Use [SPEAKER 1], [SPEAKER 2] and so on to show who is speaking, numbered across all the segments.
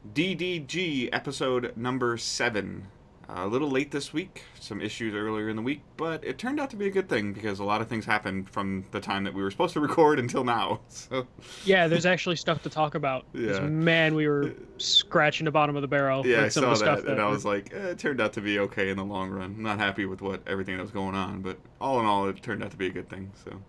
[SPEAKER 1] DDG episode number 7. A little late this week, some issues earlier in the week, but it turned out to be a good thing because a lot of things happened from the time that we were supposed to record until now. So
[SPEAKER 2] Yeah, there's actually stuff to talk about. 'Cause,
[SPEAKER 1] yeah,
[SPEAKER 2] man, we were scratching the bottom of the barrel
[SPEAKER 1] yeah, I
[SPEAKER 2] with some of
[SPEAKER 1] saw
[SPEAKER 2] the stuff
[SPEAKER 1] that and
[SPEAKER 2] that
[SPEAKER 1] I was like, it turned out to be okay in the long run. I'm not happy with everything that was going on, but all in all, it turned out to be a good thing. So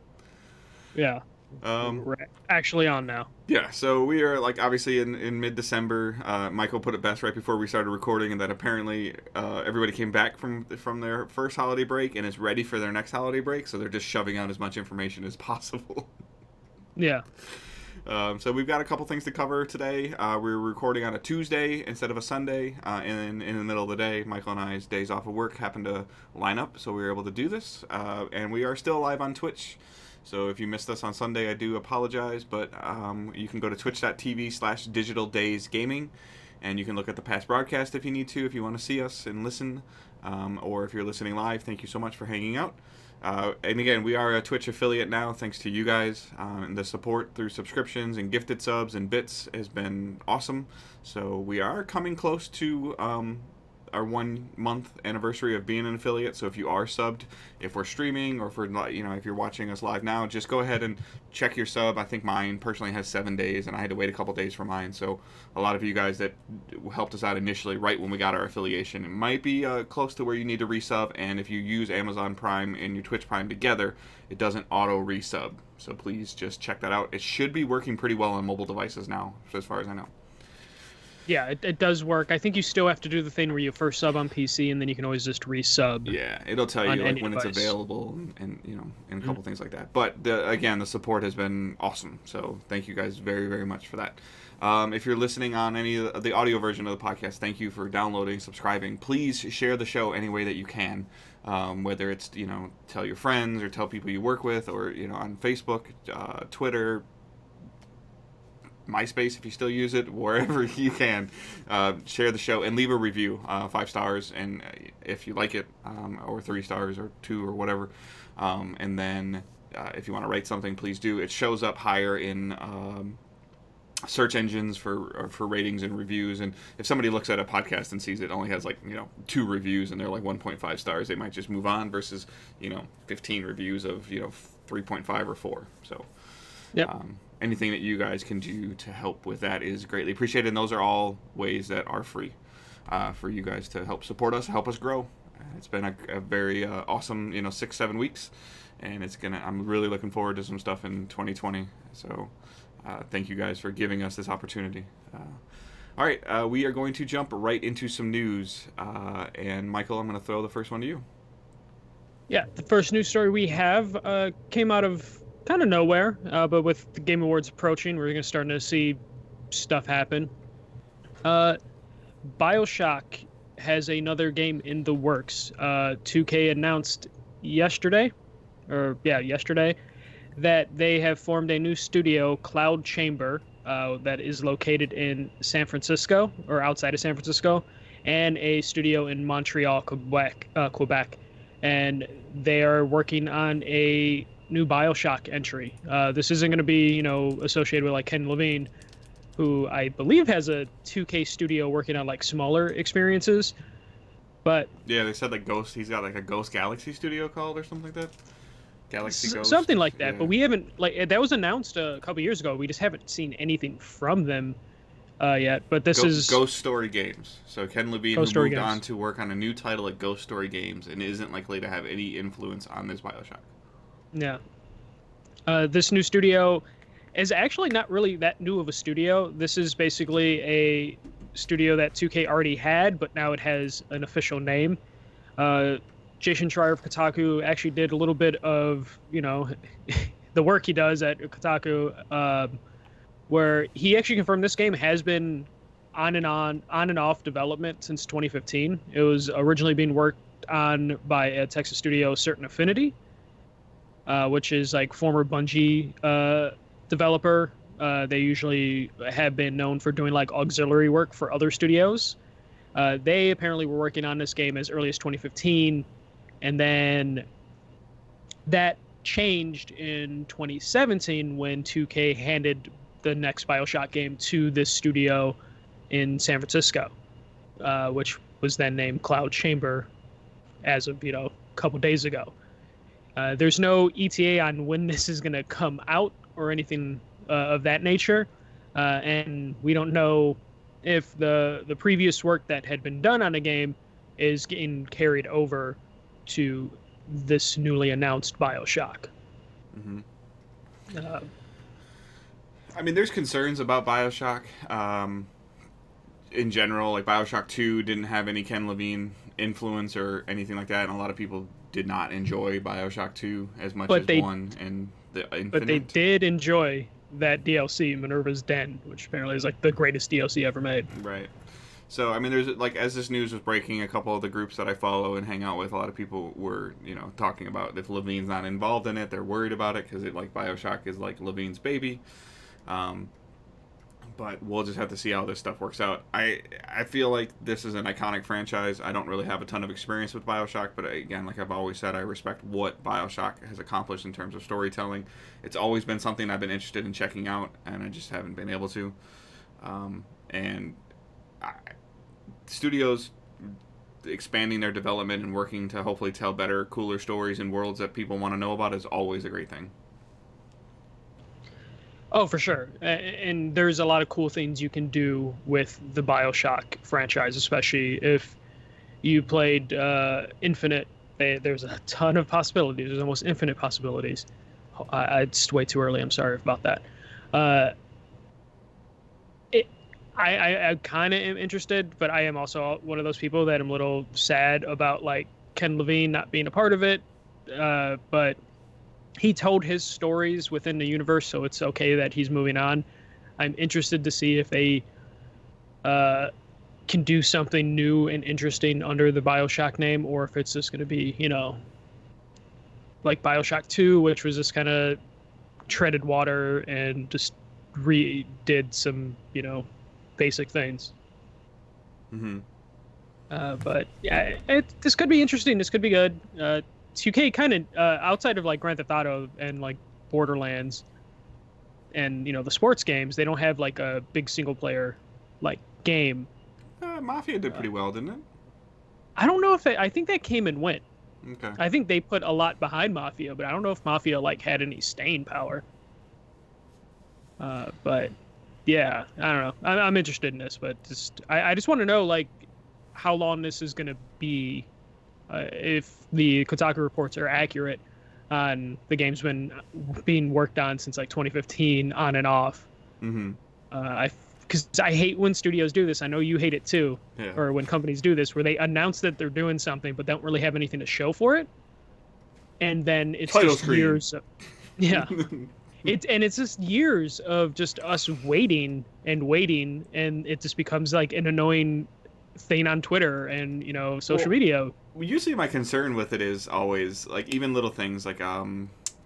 [SPEAKER 2] yeah,
[SPEAKER 1] um,
[SPEAKER 2] we're actually on now.
[SPEAKER 1] yeah, so we are like obviously in mid-December. Michael put it best right before we started recording, and that apparently everybody came back from their first holiday break and is ready for their next holiday break. So they're just shoving out as much information as possible.
[SPEAKER 2] Yeah,
[SPEAKER 1] So we've got a couple things to cover today. We're recording on a Tuesday instead of a Sunday. In the middle of the day, Michael and I's days off of work happened to line up, so we were able to do this. And we are still live on Twitch. So if you missed us on Sunday, I do apologize, but you can go to twitch.tv/digitaldaysgaming, and you can look at the past broadcast if you need to, if you want to see us and listen, or if you're listening live, thank you so much for hanging out. And again, we are a Twitch affiliate now, thanks to you guys. And the support through subscriptions and gifted subs and bits has been awesome. So we are coming close to our 1 month anniversary of being an affiliate. So if you are subbed, if we're streaming, or if if you're watching us live now, just go ahead and check your sub. I think mine personally has 7 days, and I had to wait a couple days for mine. So a lot of you guys that helped us out initially, right when we got our affiliation, it might be close to where you need to resub. And if you use Amazon Prime and your Twitch Prime together, it doesn't auto resub. So please just check that out. It should be working pretty well on mobile devices now, as far as I know.
[SPEAKER 2] yeah, it does work. I think you still have to do the thing where you first sub on PC and then you can always just resub.
[SPEAKER 1] Yeah, it'll tell you like when
[SPEAKER 2] device.
[SPEAKER 1] it's available and a couple things like that. But again, the support has been awesome. So thank you guys very, very much for that. If you're listening on any of the audio version of the podcast, thank you for downloading, subscribing. Please share the show any way that you can. Whether it's tell your friends or tell people you work with, or on Facebook, Twitter, MySpace if you still use it, wherever you can, share the show and leave a review, 5 stars, and if you like it, or 3 stars or 2 or whatever, and then if you want to write something, please do. It shows up higher in search engines for ratings and reviews, and if somebody looks at a podcast and sees it only has 2 reviews and they're like 1.5 stars, they might just move on, versus 15 reviews of 3.5 or 4. So
[SPEAKER 2] Yep.
[SPEAKER 1] Anything that you guys can do to help with that is greatly appreciated, and those are all ways that are free for you guys to help support us, help us grow. It's been a very awesome 6-7 weeks, and I'm really looking forward to some stuff in 2020. So thank you guys for giving us this opportunity. All right, we are going to jump right into some news, and Michael, I'm going to throw the first one to you.
[SPEAKER 2] Yeah, the first news story we have came out of kind of nowhere, but with the Game Awards approaching, we're going to start to see stuff happen. BioShock has another game in the works. 2K announced yesterday, that they have formed a new studio, Cloud Chamber, that is located in San Francisco, or outside of San Francisco, and a studio in Montreal, Quebec. And they are working on a new BioShock entry. This isn't going to be, associated with like Ken Levine, who I believe has a 2K studio working on like smaller experiences. But
[SPEAKER 1] yeah, they said he's got like a Ghost Galaxy studio called or something like that. Galaxy Ghost,
[SPEAKER 2] something like that.
[SPEAKER 1] Yeah.
[SPEAKER 2] But we haven't that was announced a couple years ago. We just haven't seen anything from them yet. But this is
[SPEAKER 1] Ghost Story Games. So Ken Levine moved on to work on a new title at Ghost Story Games, and isn't likely to have any influence on this BioShock.
[SPEAKER 2] Yeah. This new studio is actually not really that new of a studio. This is basically a studio that 2K already had, but now it has an official name. Jason Schreier of Kotaku actually did a little bit of, the work he does at Kotaku, where he actually confirmed this game has been on and off development since 2015. It was originally being worked on by a Texas studio, Certain Affinity, which is like former Bungie developer. They usually have been known for doing like auxiliary work for other studios. They apparently were working on this game as early as 2015, and then that changed in 2017 when 2K handed the next BioShock game to this studio in San Francisco, which was then named Cloud Chamber as of, a couple days ago. There's no ETA on when this is going to come out or anything of that nature. And we don't know if the previous work that had been done on the game is getting carried over to this newly announced BioShock.
[SPEAKER 1] Mm-hmm. I mean, there's concerns about BioShock. In general, like BioShock 2 didn't have any Ken Levine influence or anything like that, and a lot of people did not enjoy BioShock 2 as much as 1 and the Infinite.
[SPEAKER 2] But they did enjoy that DLC, Minerva's Den, which apparently is like the greatest DLC ever made.
[SPEAKER 1] Right. So, I mean, there's like, as this news was breaking, a couple of the groups that I follow and hang out with, a lot of people were, talking about if Levine's not involved in it, they're worried about it because BioShock is like Levine's baby. But we'll just have to see how this stuff works out. I feel like this is an iconic franchise. I don't really have a ton of experience with BioShock, but again, like I've always said, I respect what BioShock has accomplished in terms of storytelling. It's always been something I've been interested in checking out, and I just haven't been able to. Studios expanding their development and working to hopefully tell better, cooler stories and worlds that people want to know about is always a great thing.
[SPEAKER 2] Oh, for sure. And there's a lot of cool things you can do with the BioShock franchise, especially if you played Infinite. There's a ton of possibilities. There's almost infinite possibilities. It's way too early. I'm sorry about that. I kind of am interested, but I am also one of those people that I'm a little sad about, like, Ken Levine not being a part of it. But he told his stories within the universe, so it's okay that he's moving on. I'm interested to see if they can do something new and interesting under the BioShock name, or if it's just going to be, like BioShock 2, which was just kind of treaded water and just redid some, basic things.
[SPEAKER 1] Mm-hmm.
[SPEAKER 2] But yeah, this could be interesting. This could be good. 2K kind of outside of like Grand Theft Auto and like Borderlands and the sports games, they don't have like a big single player like game.
[SPEAKER 1] Mafia did pretty well, didn't it?
[SPEAKER 2] I don't know if I think that came and went.
[SPEAKER 1] Okay.
[SPEAKER 2] I think they put a lot behind Mafia, but I don't know if Mafia like had any staying power. But yeah, I don't know. I'm interested in this, but I just want to know like how long this is going to be. If the Kotaku reports are accurate on the game's been being worked on since like 2015 on and off.
[SPEAKER 1] Mm-hmm.
[SPEAKER 2] Because I hate when studios do this. I know you hate it too.
[SPEAKER 1] Yeah.
[SPEAKER 2] Or when companies do this where they announce that they're doing something but don't really have anything to show for it. And then it's
[SPEAKER 1] Title
[SPEAKER 2] just
[SPEAKER 1] screen.
[SPEAKER 2] Years of, yeah. It's just years of just us waiting, and it just becomes like an annoying thing on Twitter and social media.
[SPEAKER 1] Usually my concern with it is always like even little things like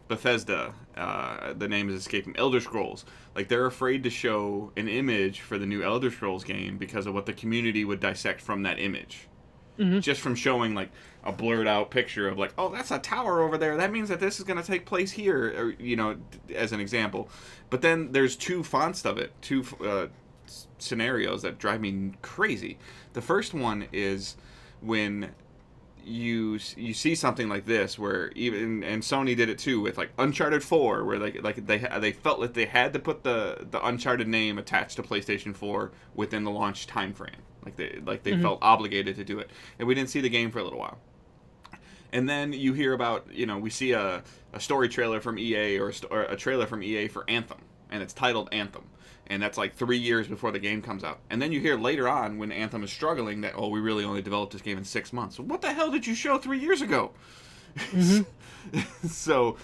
[SPEAKER 1] Bethesda, the name is escaping, Elder Scrolls. Like they're afraid to show an image for the new Elder Scrolls game because of what the community would dissect from that image. Mm-hmm. Just from showing like a blurred out picture of like, oh, that's a tower over there. That means that this is going to take place here, or, as an example. But then there's two fonts of it, two scenarios that drive me crazy. The first one is when you see something like this, where even and Sony did it too with like Uncharted 4, where they felt like they had to put the Uncharted name attached to PlayStation 4 within the launch time frame. Like they mm-hmm. felt obligated to do it, and we didn't see the game for a little while. And then you hear about we see a story trailer from EA or a trailer from EA for Anthem, and it's titled Anthem. And that's like 3 years before the game comes out. And then you hear later on when Anthem is struggling that, we really only developed this game in 6 months. What the hell did you show 3 years ago? Mm-hmm. So,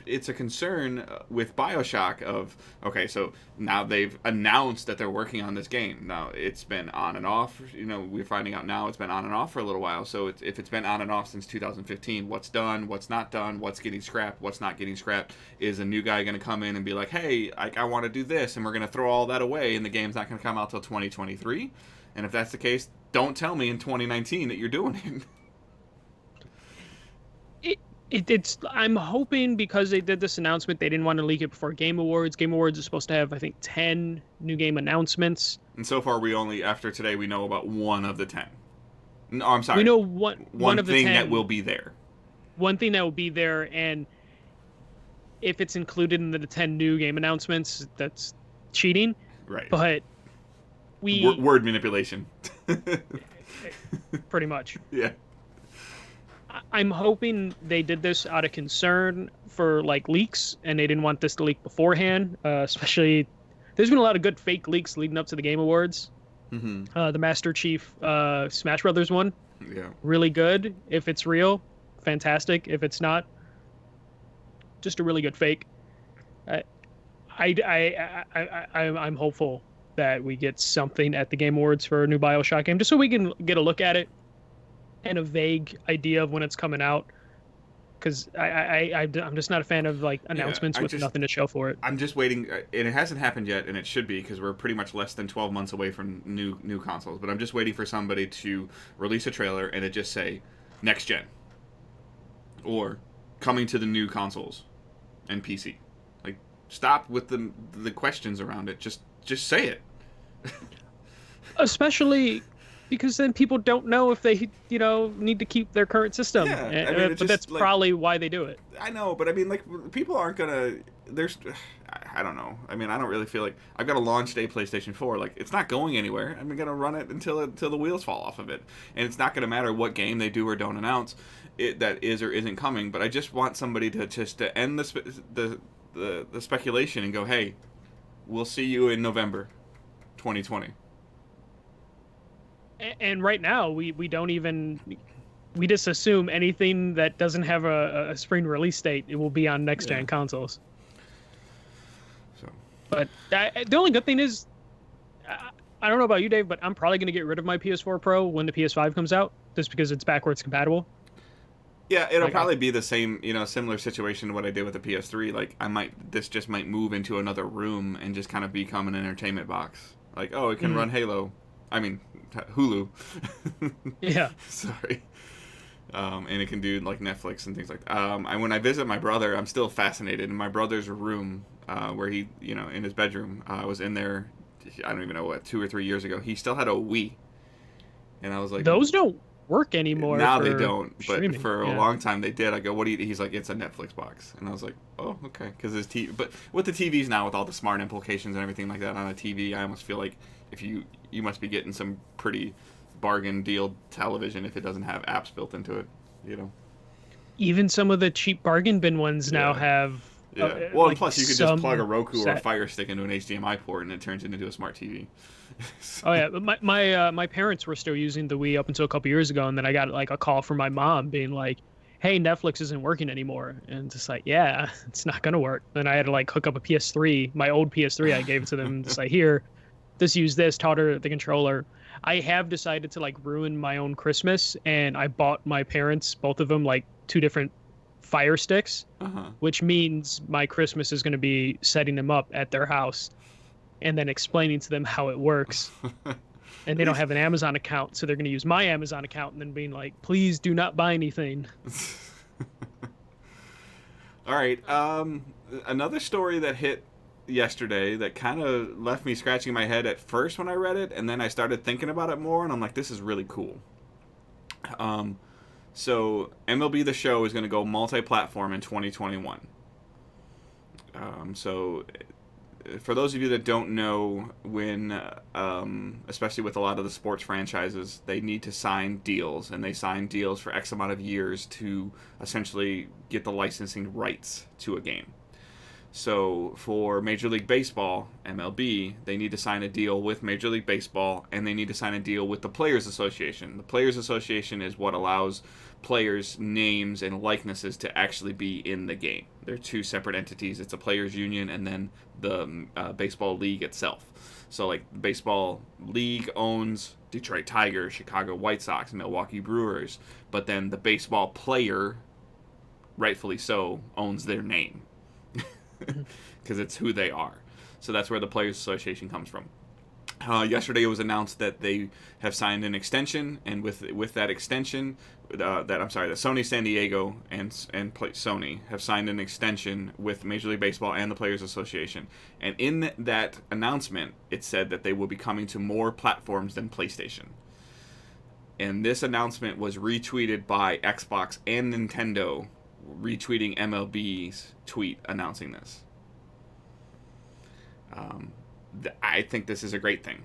[SPEAKER 1] it's a concern with BioShock of, okay, so now they've announced that they're working on this game. Now, it's been on and off. We're finding out now it's been on and off for a little while. So if it's been on and off since 2015, what's done, what's not done, what's getting scrapped, what's not getting scrapped? Is a new guy going to come in and be like, hey, I want to do this, and we're going to throw all that away, and the game's not going to come out till 2023? And if that's the case, don't tell me in 2019 that you're doing it.
[SPEAKER 2] I'm hoping because they did this announcement, they didn't want to leak it before Game Awards. Game Awards is supposed to have, I think, 10 new game announcements.
[SPEAKER 1] And so far, we only, after today, we know about one of the 10. No, I'm
[SPEAKER 2] We
[SPEAKER 1] sorry.
[SPEAKER 2] know one of the
[SPEAKER 1] thing
[SPEAKER 2] 10.
[SPEAKER 1] that will be there.
[SPEAKER 2] One thing that will be there, and if it's included in the 10 new game announcements, that's cheating.
[SPEAKER 1] Right.
[SPEAKER 2] But
[SPEAKER 1] word manipulation.
[SPEAKER 2] Pretty much.
[SPEAKER 1] Yeah.
[SPEAKER 2] I'm hoping they did this out of concern for like leaks, and they didn't want this to leak beforehand. Especially, there's been a lot of good fake leaks leading up to the Game Awards.
[SPEAKER 1] Mm-hmm.
[SPEAKER 2] The Master Chief Smash Brothers one,
[SPEAKER 1] Yeah.
[SPEAKER 2] really good. If it's real, fantastic. If it's not, just a really good fake. I'm hopeful that we get something at the Game Awards for a new BioShock game, just so we can get a look at it and a vague idea of when it's coming out. Because I'm just not a fan of like announcements with nothing to show for it.
[SPEAKER 1] I'm just waiting, and it hasn't happened yet, and it should be because we're pretty much less than 12 months away from new consoles. But I'm just waiting for somebody to release a trailer and it just say next gen or coming to the new consoles and PC. Like, stop with the questions around it. Just say it.
[SPEAKER 2] Especially because then people don't know if they, need to keep their current system.
[SPEAKER 1] Yeah,
[SPEAKER 2] but that's probably why they do it.
[SPEAKER 1] I know, but I mean, like, people aren't gonna. I don't know. I mean, I don't really feel like I've got a launch day PlayStation 4. Like, it's not going anywhere. I'm gonna run it until the wheels fall off of it, and it's not gonna matter what game they do or don't announce it that is or isn't coming. But I just want somebody to end the speculation and go, hey, we'll see you in November, 2020.
[SPEAKER 2] And right now, we don't even, we just assume anything that doesn't have a spring release date, it will be on next gen consoles.
[SPEAKER 1] So,
[SPEAKER 2] but the only good thing is, I don't know about you, Dave, but I'm probably going to get rid of my PS4 Pro when the PS5 comes out, just because it's backwards compatible.
[SPEAKER 1] Yeah, it'll probably be the same, similar situation to what I did with the PS3. Like, this just might move into another room and just kind of become an entertainment box. Like, oh, it can run Halo. I mean, Hulu.
[SPEAKER 2] Yeah.
[SPEAKER 1] Sorry. And it can do, like, Netflix and things like that. When I visit my brother, I'm still fascinated. In my brother's room, where he, in his bedroom, I was in there, I don't even know what, 2 or 3 years ago. He still had a Wii. And I was like... Those
[SPEAKER 2] don't work anymore.
[SPEAKER 1] Now they don't,
[SPEAKER 2] streaming.
[SPEAKER 1] But for a long time they did. I go, what do you... He's like, it's a Netflix box. And I was like, oh, okay. Because his TV... But with the TVs now, with all the smart implications and everything like that on a TV, I almost feel like if you must be getting some pretty bargain deal television if it doesn't have apps built into it, Even
[SPEAKER 2] some of the cheap bargain bin ones now have...
[SPEAKER 1] Yeah. Well, and plus you could just plug a Roku or a Fire Stick into an HDMI port and it turns it into a smart TV.
[SPEAKER 2] Oh yeah, but my parents were still using the Wii up until a couple years ago, and then I got like a call from my mom being like, "Hey, Netflix isn't working anymore," and just like, "Yeah, it's not gonna work." Then I had to like hook up a PS3, my old PS3. I gave it to them, just like, "Here, just use this." Taught her the controller. I have decided to like ruin my own Christmas, and I bought my parents, both of them, like 2 different Fire Sticks, which means my Christmas is going to be setting them up at their house and then explaining to them how it works. And they don't have an Amazon account, so they're going to use my Amazon account and then being like, please do not buy anything.
[SPEAKER 1] All right. Another story that hit yesterday that kind of left me scratching my head at first when I read it, and then I started thinking about it more, and I'm like, this is really cool. So MLB The Show is going to go multi-platform in 2021. So for those of you that don't know, when especially with a lot of the sports franchises, they need to sign deals, and they sign deals for X amount of years to essentially get the licensing rights to a game. So for Major League Baseball, MLB, they need to sign a deal with Major League Baseball, and they need to sign a deal with the Players Association. The Players Association is what allows players' names and likenesses to actually be in the game. They're 2 separate entities. It's a players' union and then the baseball league itself. So like baseball league owns Detroit Tigers, Chicago White Sox, Milwaukee Brewers, but then the baseball player, rightfully so, owns their name. Because it's who they are. So that's where the Players Association comes from. Yesterday it was announced that they have signed an extension, and with that extension, that Sony San Diego and Sony have signed an extension with Major League Baseball and the Players Association. And in that announcement, it said that they will be coming to more platforms than PlayStation. And this announcement was retweeted by Xbox and Nintendo, retweeting MLB's tweet announcing this. I think this is a great thing.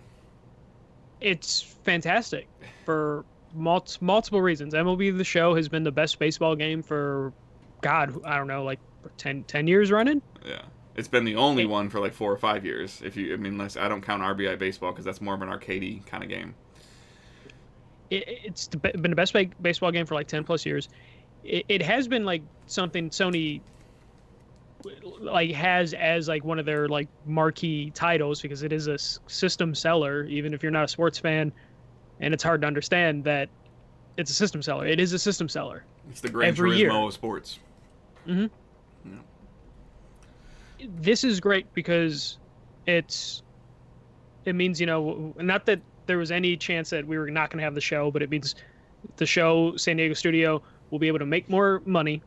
[SPEAKER 2] It's fantastic for multiple reasons. MLB The Show has been the best baseball game for, God, I don't know, like 10 years running?
[SPEAKER 1] Yeah. It's been the only one for like 4 or 5 years. Unless I don't count RBI Baseball because that's more of an arcadey kind of game.
[SPEAKER 2] It's been the best baseball game for like 10 plus years. It has been like something Sony like has as like one of their like marquee titles, because it is a system seller, even if you're not a sports fan, and it's hard to understand that it's a system seller. It is a system seller.
[SPEAKER 1] It's the Gran Turismo of sports.
[SPEAKER 2] Mm-hmm. Yeah. This is great because it means, not that there was any chance that we were not going to have the show, but it means the show, San Diego studio, will be able to make more money,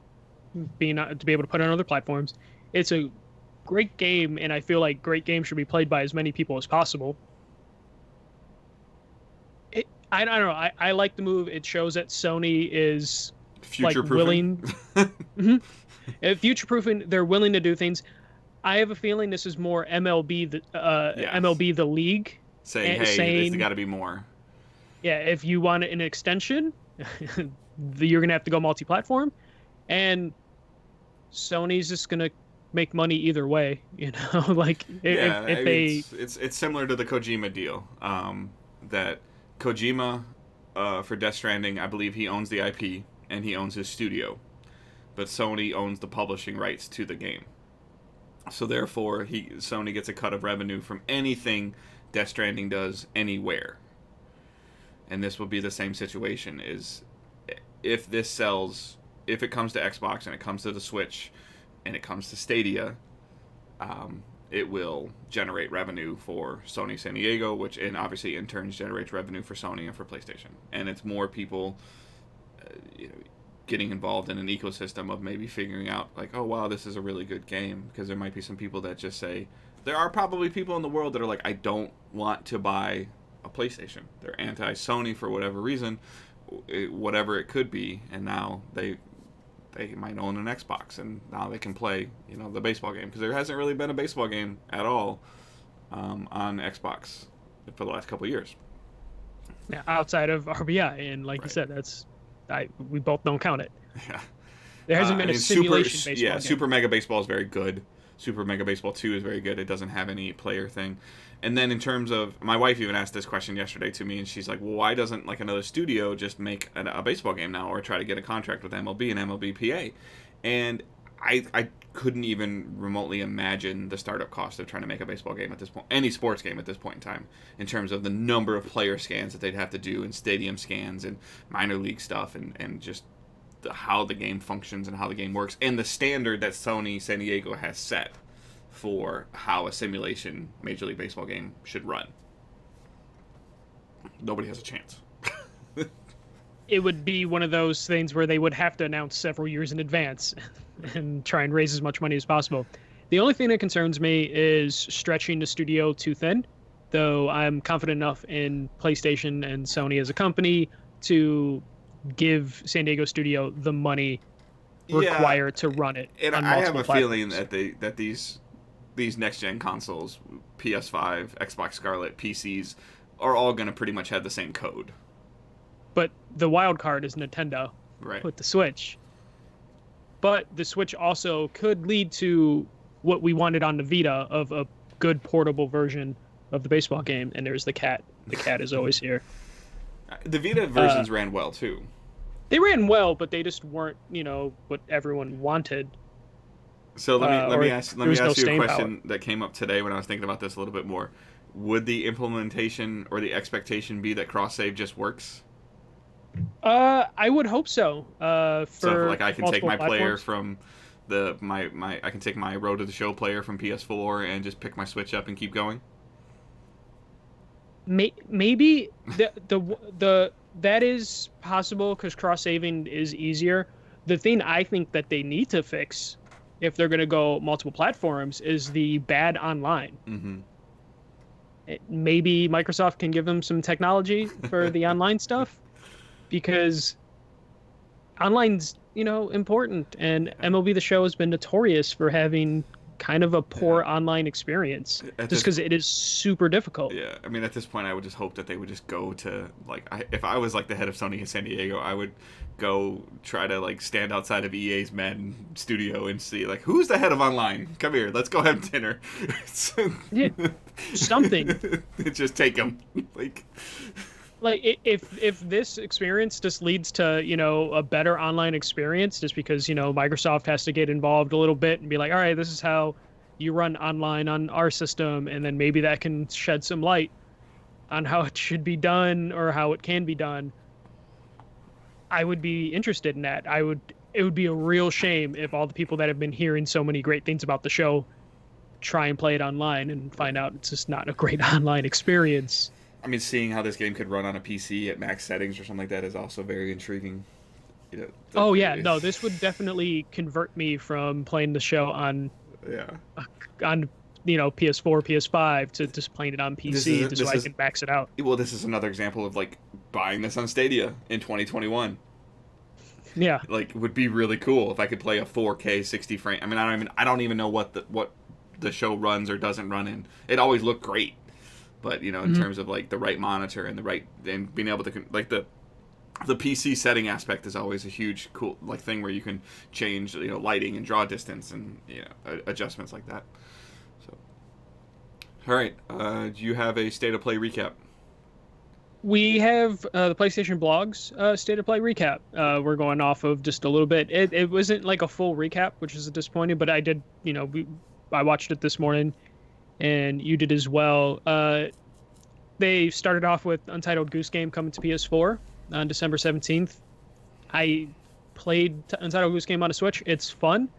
[SPEAKER 2] to be able to put it on other platforms. It's a great game, and I feel like great games should be played by as many people as possible. I don't know. I like the move. It shows that Sony is like willing, future-proofing. They're willing to do things. I have a feeling this is more MLB MLB the League
[SPEAKER 1] saying, "Hey, there's got to be more."
[SPEAKER 2] Yeah, if you want an extension, you're gonna have to go multi-platform, and Sony's just gonna make money either way. Like
[SPEAKER 1] it's similar to the Kojima deal. That Kojima for Death Stranding, I believe he owns the IP and he owns his studio, but Sony owns the publishing rights to the game. So therefore, Sony gets a cut of revenue from anything Death Stranding does anywhere. And this will be the same situation. Is if this sells, if it comes to Xbox and it comes to the Switch and it comes to Stadia, it will generate revenue for Sony San Diego, which obviously in turn generates revenue for Sony and for PlayStation. And it's more people getting involved in an ecosystem of maybe figuring out like, oh wow, this is a really good game, because there might be some people that just say, there are probably people in the world that are like, I don't want to buy a PlayStation. They're anti-Sony for whatever reason, whatever it could be, and now they might own an Xbox, and now they can play the baseball game, because there hasn't really been a baseball game at all on Xbox for the last couple of years.
[SPEAKER 2] Yeah, outside of RBI, and like you said, we both don't count it.
[SPEAKER 1] Yeah,
[SPEAKER 2] there hasn't been a simulation baseball game.
[SPEAKER 1] Super Mega Baseball is very good. Super Mega Baseball 2 is very good. It doesn't have any player thing. And then in terms of, my wife even asked this question yesterday to me, and she's like, well, why doesn't like another studio just make a baseball game now, or try to get a contract with MLB and MLBPA? And I couldn't even remotely imagine the startup cost of trying to make a baseball game at this point, any sports game at this point in time, in terms of the number of player scans that they'd have to do, and stadium scans and minor league stuff, and just how the game functions and how the game works, and the standard that Sony San Diego has set for how a simulation Major League Baseball game should run. Nobody has a chance.
[SPEAKER 2] It would be one of those things where they would have to announce several years in advance and try and raise as much money as possible. The only thing that concerns me is stretching the studio too thin, though I'm confident enough in PlayStation and Sony as a company to give San Diego Studio the money required to run it.
[SPEAKER 1] And I have a feeling that these next gen consoles, PS5, Xbox Scarlet, PCs, are all going to pretty much have the same code.
[SPEAKER 2] But the wild card is Nintendo with the Switch. But the Switch also could lead to what we wanted on the Vita, of a good portable version of the baseball game. And there's the cat. The cat is always here.
[SPEAKER 1] The Vita versions ran well too.
[SPEAKER 2] They ran well, but they just weren't, what everyone wanted.
[SPEAKER 1] So let me ask you a question that came up today when I was thinking about this a little bit more. Would the implementation or the expectation be that cross save just works?
[SPEAKER 2] I would hope so.
[SPEAKER 1] So like I can take my player from I can take my Road to the Show player from PS4 and just pick my Switch up and keep going.
[SPEAKER 2] Maybe the that is possible because cross saving is easier. The thing I think that they need to fix if they're going to go multiple platforms is the bad online.
[SPEAKER 1] Mm-hmm.
[SPEAKER 2] Maybe Microsoft can give them some technology for the online stuff because online's, important, and MLB The Show has been notorious for having kind of a poor
[SPEAKER 1] Yeah.
[SPEAKER 2] online experience
[SPEAKER 1] At
[SPEAKER 2] just
[SPEAKER 1] this
[SPEAKER 2] because it is super difficult.
[SPEAKER 1] Yeah, I mean, at this point, I would just hope that they would just go to if I was like the head of Sony in San Diego, I would go try to like stand outside of EA's Madden studio and see like who's the head of online. Come here, let's go have dinner.
[SPEAKER 2] Yeah, something.
[SPEAKER 1] Just take them. Like,
[SPEAKER 2] If this experience just leads to a better online experience just because Microsoft has to get involved a little bit and be like, all right, this is how you run online on our system, and then maybe that can shed some light on how it should be done or how it can be done. I would be interested in that. It would be a real shame if all the people that have been hearing so many great things about the show try and play it online and find out it's just not a great online experience.
[SPEAKER 1] I mean, seeing how this game could run on a PC at max settings or something like that is also very intriguing.
[SPEAKER 2] Oh yeah, no, this would definitely convert me from playing the show on
[SPEAKER 1] Yeah.
[SPEAKER 2] on PS4, PS5 to just playing it on PC so I can max it out.
[SPEAKER 1] Well, this is another example of like buying this on Stadia in 2021.
[SPEAKER 2] Yeah.
[SPEAKER 1] Like, would be really cool if I could play a 4K 60 frame. I mean, I don't even know what the show runs or doesn't run in. It always looked great, but in terms of like the right monitor and being able to like the PC setting aspect is always a huge cool like thing where you can change lighting and draw distance and adjustments like that. So, all right, do you have a state of play recap?
[SPEAKER 2] We have the PlayStation Blogs State of Play recap. We're going off of just a little bit. It wasn't like a full recap, which is disappointing, but I did, I watched it this morning, and you did as well. They started off with Untitled Goose Game coming to PS4 on December 17th. I played Untitled Goose Game on a Switch. It's fun.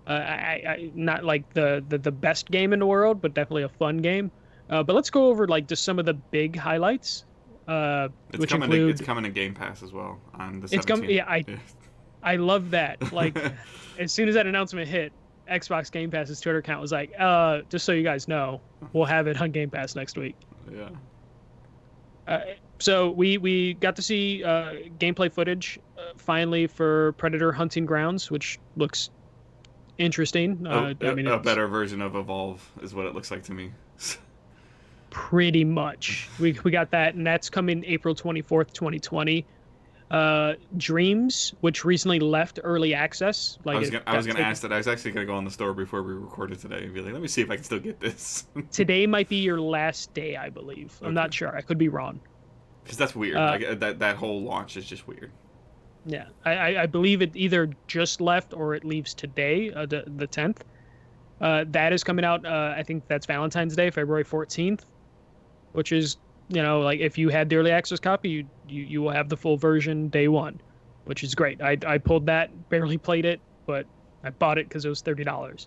[SPEAKER 2] I not like the best game in the world, but definitely a fun game. But let's go over like just some of the big highlights. Which include
[SPEAKER 1] it's coming to Game Pass as well on the 17th.
[SPEAKER 2] It's coming. Yeah, I love that. Like as soon as that announcement hit, Xbox Game Pass's Twitter account was like, just so you guys know, we'll have it on Game Pass next week.
[SPEAKER 1] Yeah.
[SPEAKER 2] So we got to see gameplay footage finally for Predator Hunting Grounds, which looks interesting.
[SPEAKER 1] A better version of Evolve is what it looks like to me.
[SPEAKER 2] Pretty much. We got that, and that's coming April 24th, 2020. Dreams, which recently left early access. Like
[SPEAKER 1] I was gonna ask that. I was actually gonna go on the store before we recorded today and be like, let me see if I can still get this.
[SPEAKER 2] Today might be your last day, I believe. I'm not sure. I could be wrong.
[SPEAKER 1] Because that's weird. Like, that whole launch is just weird.
[SPEAKER 2] Yeah, I believe it either just left or it leaves today, the 10th. That is coming out. I think that's Valentine's Day, February 14th, which is like if you had the early access copy, you will have the full version day one, which is great. I pulled that, barely played it, but I bought it because it was $30.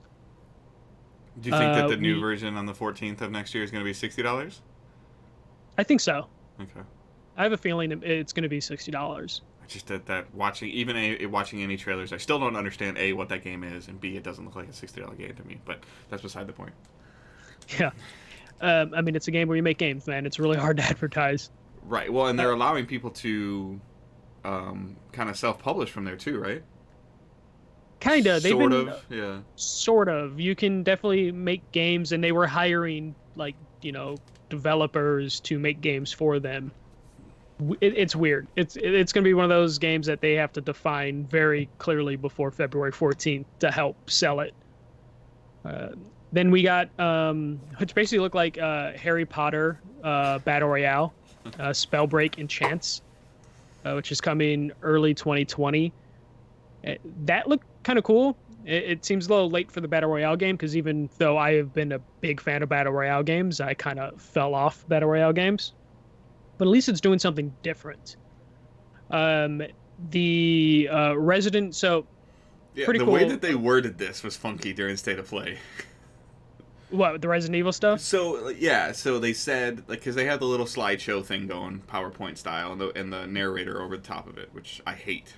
[SPEAKER 1] Do you think that the new version on the 14th of next year is going to be $60?
[SPEAKER 2] I think so.
[SPEAKER 1] Okay.
[SPEAKER 2] I have a feeling it's going to be $60.
[SPEAKER 1] Just that watching any trailers, I still don't understand A, what that game is, and B, it doesn't look like a $60 game to me. But that's beside the point.
[SPEAKER 2] Yeah. I mean, it's a game where you make games, man. It's really hard to advertise.
[SPEAKER 1] Right. Well, and they're allowing people to kind of self-publish from there too, right?
[SPEAKER 2] Kind of.
[SPEAKER 1] Sort of. Yeah.
[SPEAKER 2] Sort of. You can definitely make games, and they were hiring developers to make games for them. It's weird. It's going to be one of those games that they have to define very clearly before February 14th to help sell it. Then we got, which basically looked like Harry Potter Battle Royale, Spellbreak Enchants, which is coming early 2020. That looked kind of cool. It seems a little late for the Battle Royale game because even though I have been a big fan of Battle Royale games, I kind of fell off Battle Royale games. But at least it's doing something different. The Resident, so
[SPEAKER 1] yeah,
[SPEAKER 2] pretty
[SPEAKER 1] the
[SPEAKER 2] cool.
[SPEAKER 1] way that they worded this was funky during State of Play.
[SPEAKER 2] What, the Resident Evil stuff?
[SPEAKER 1] So yeah, so they said like because they have the little slideshow thing going, PowerPoint style, and the narrator over the top of it, which I hate.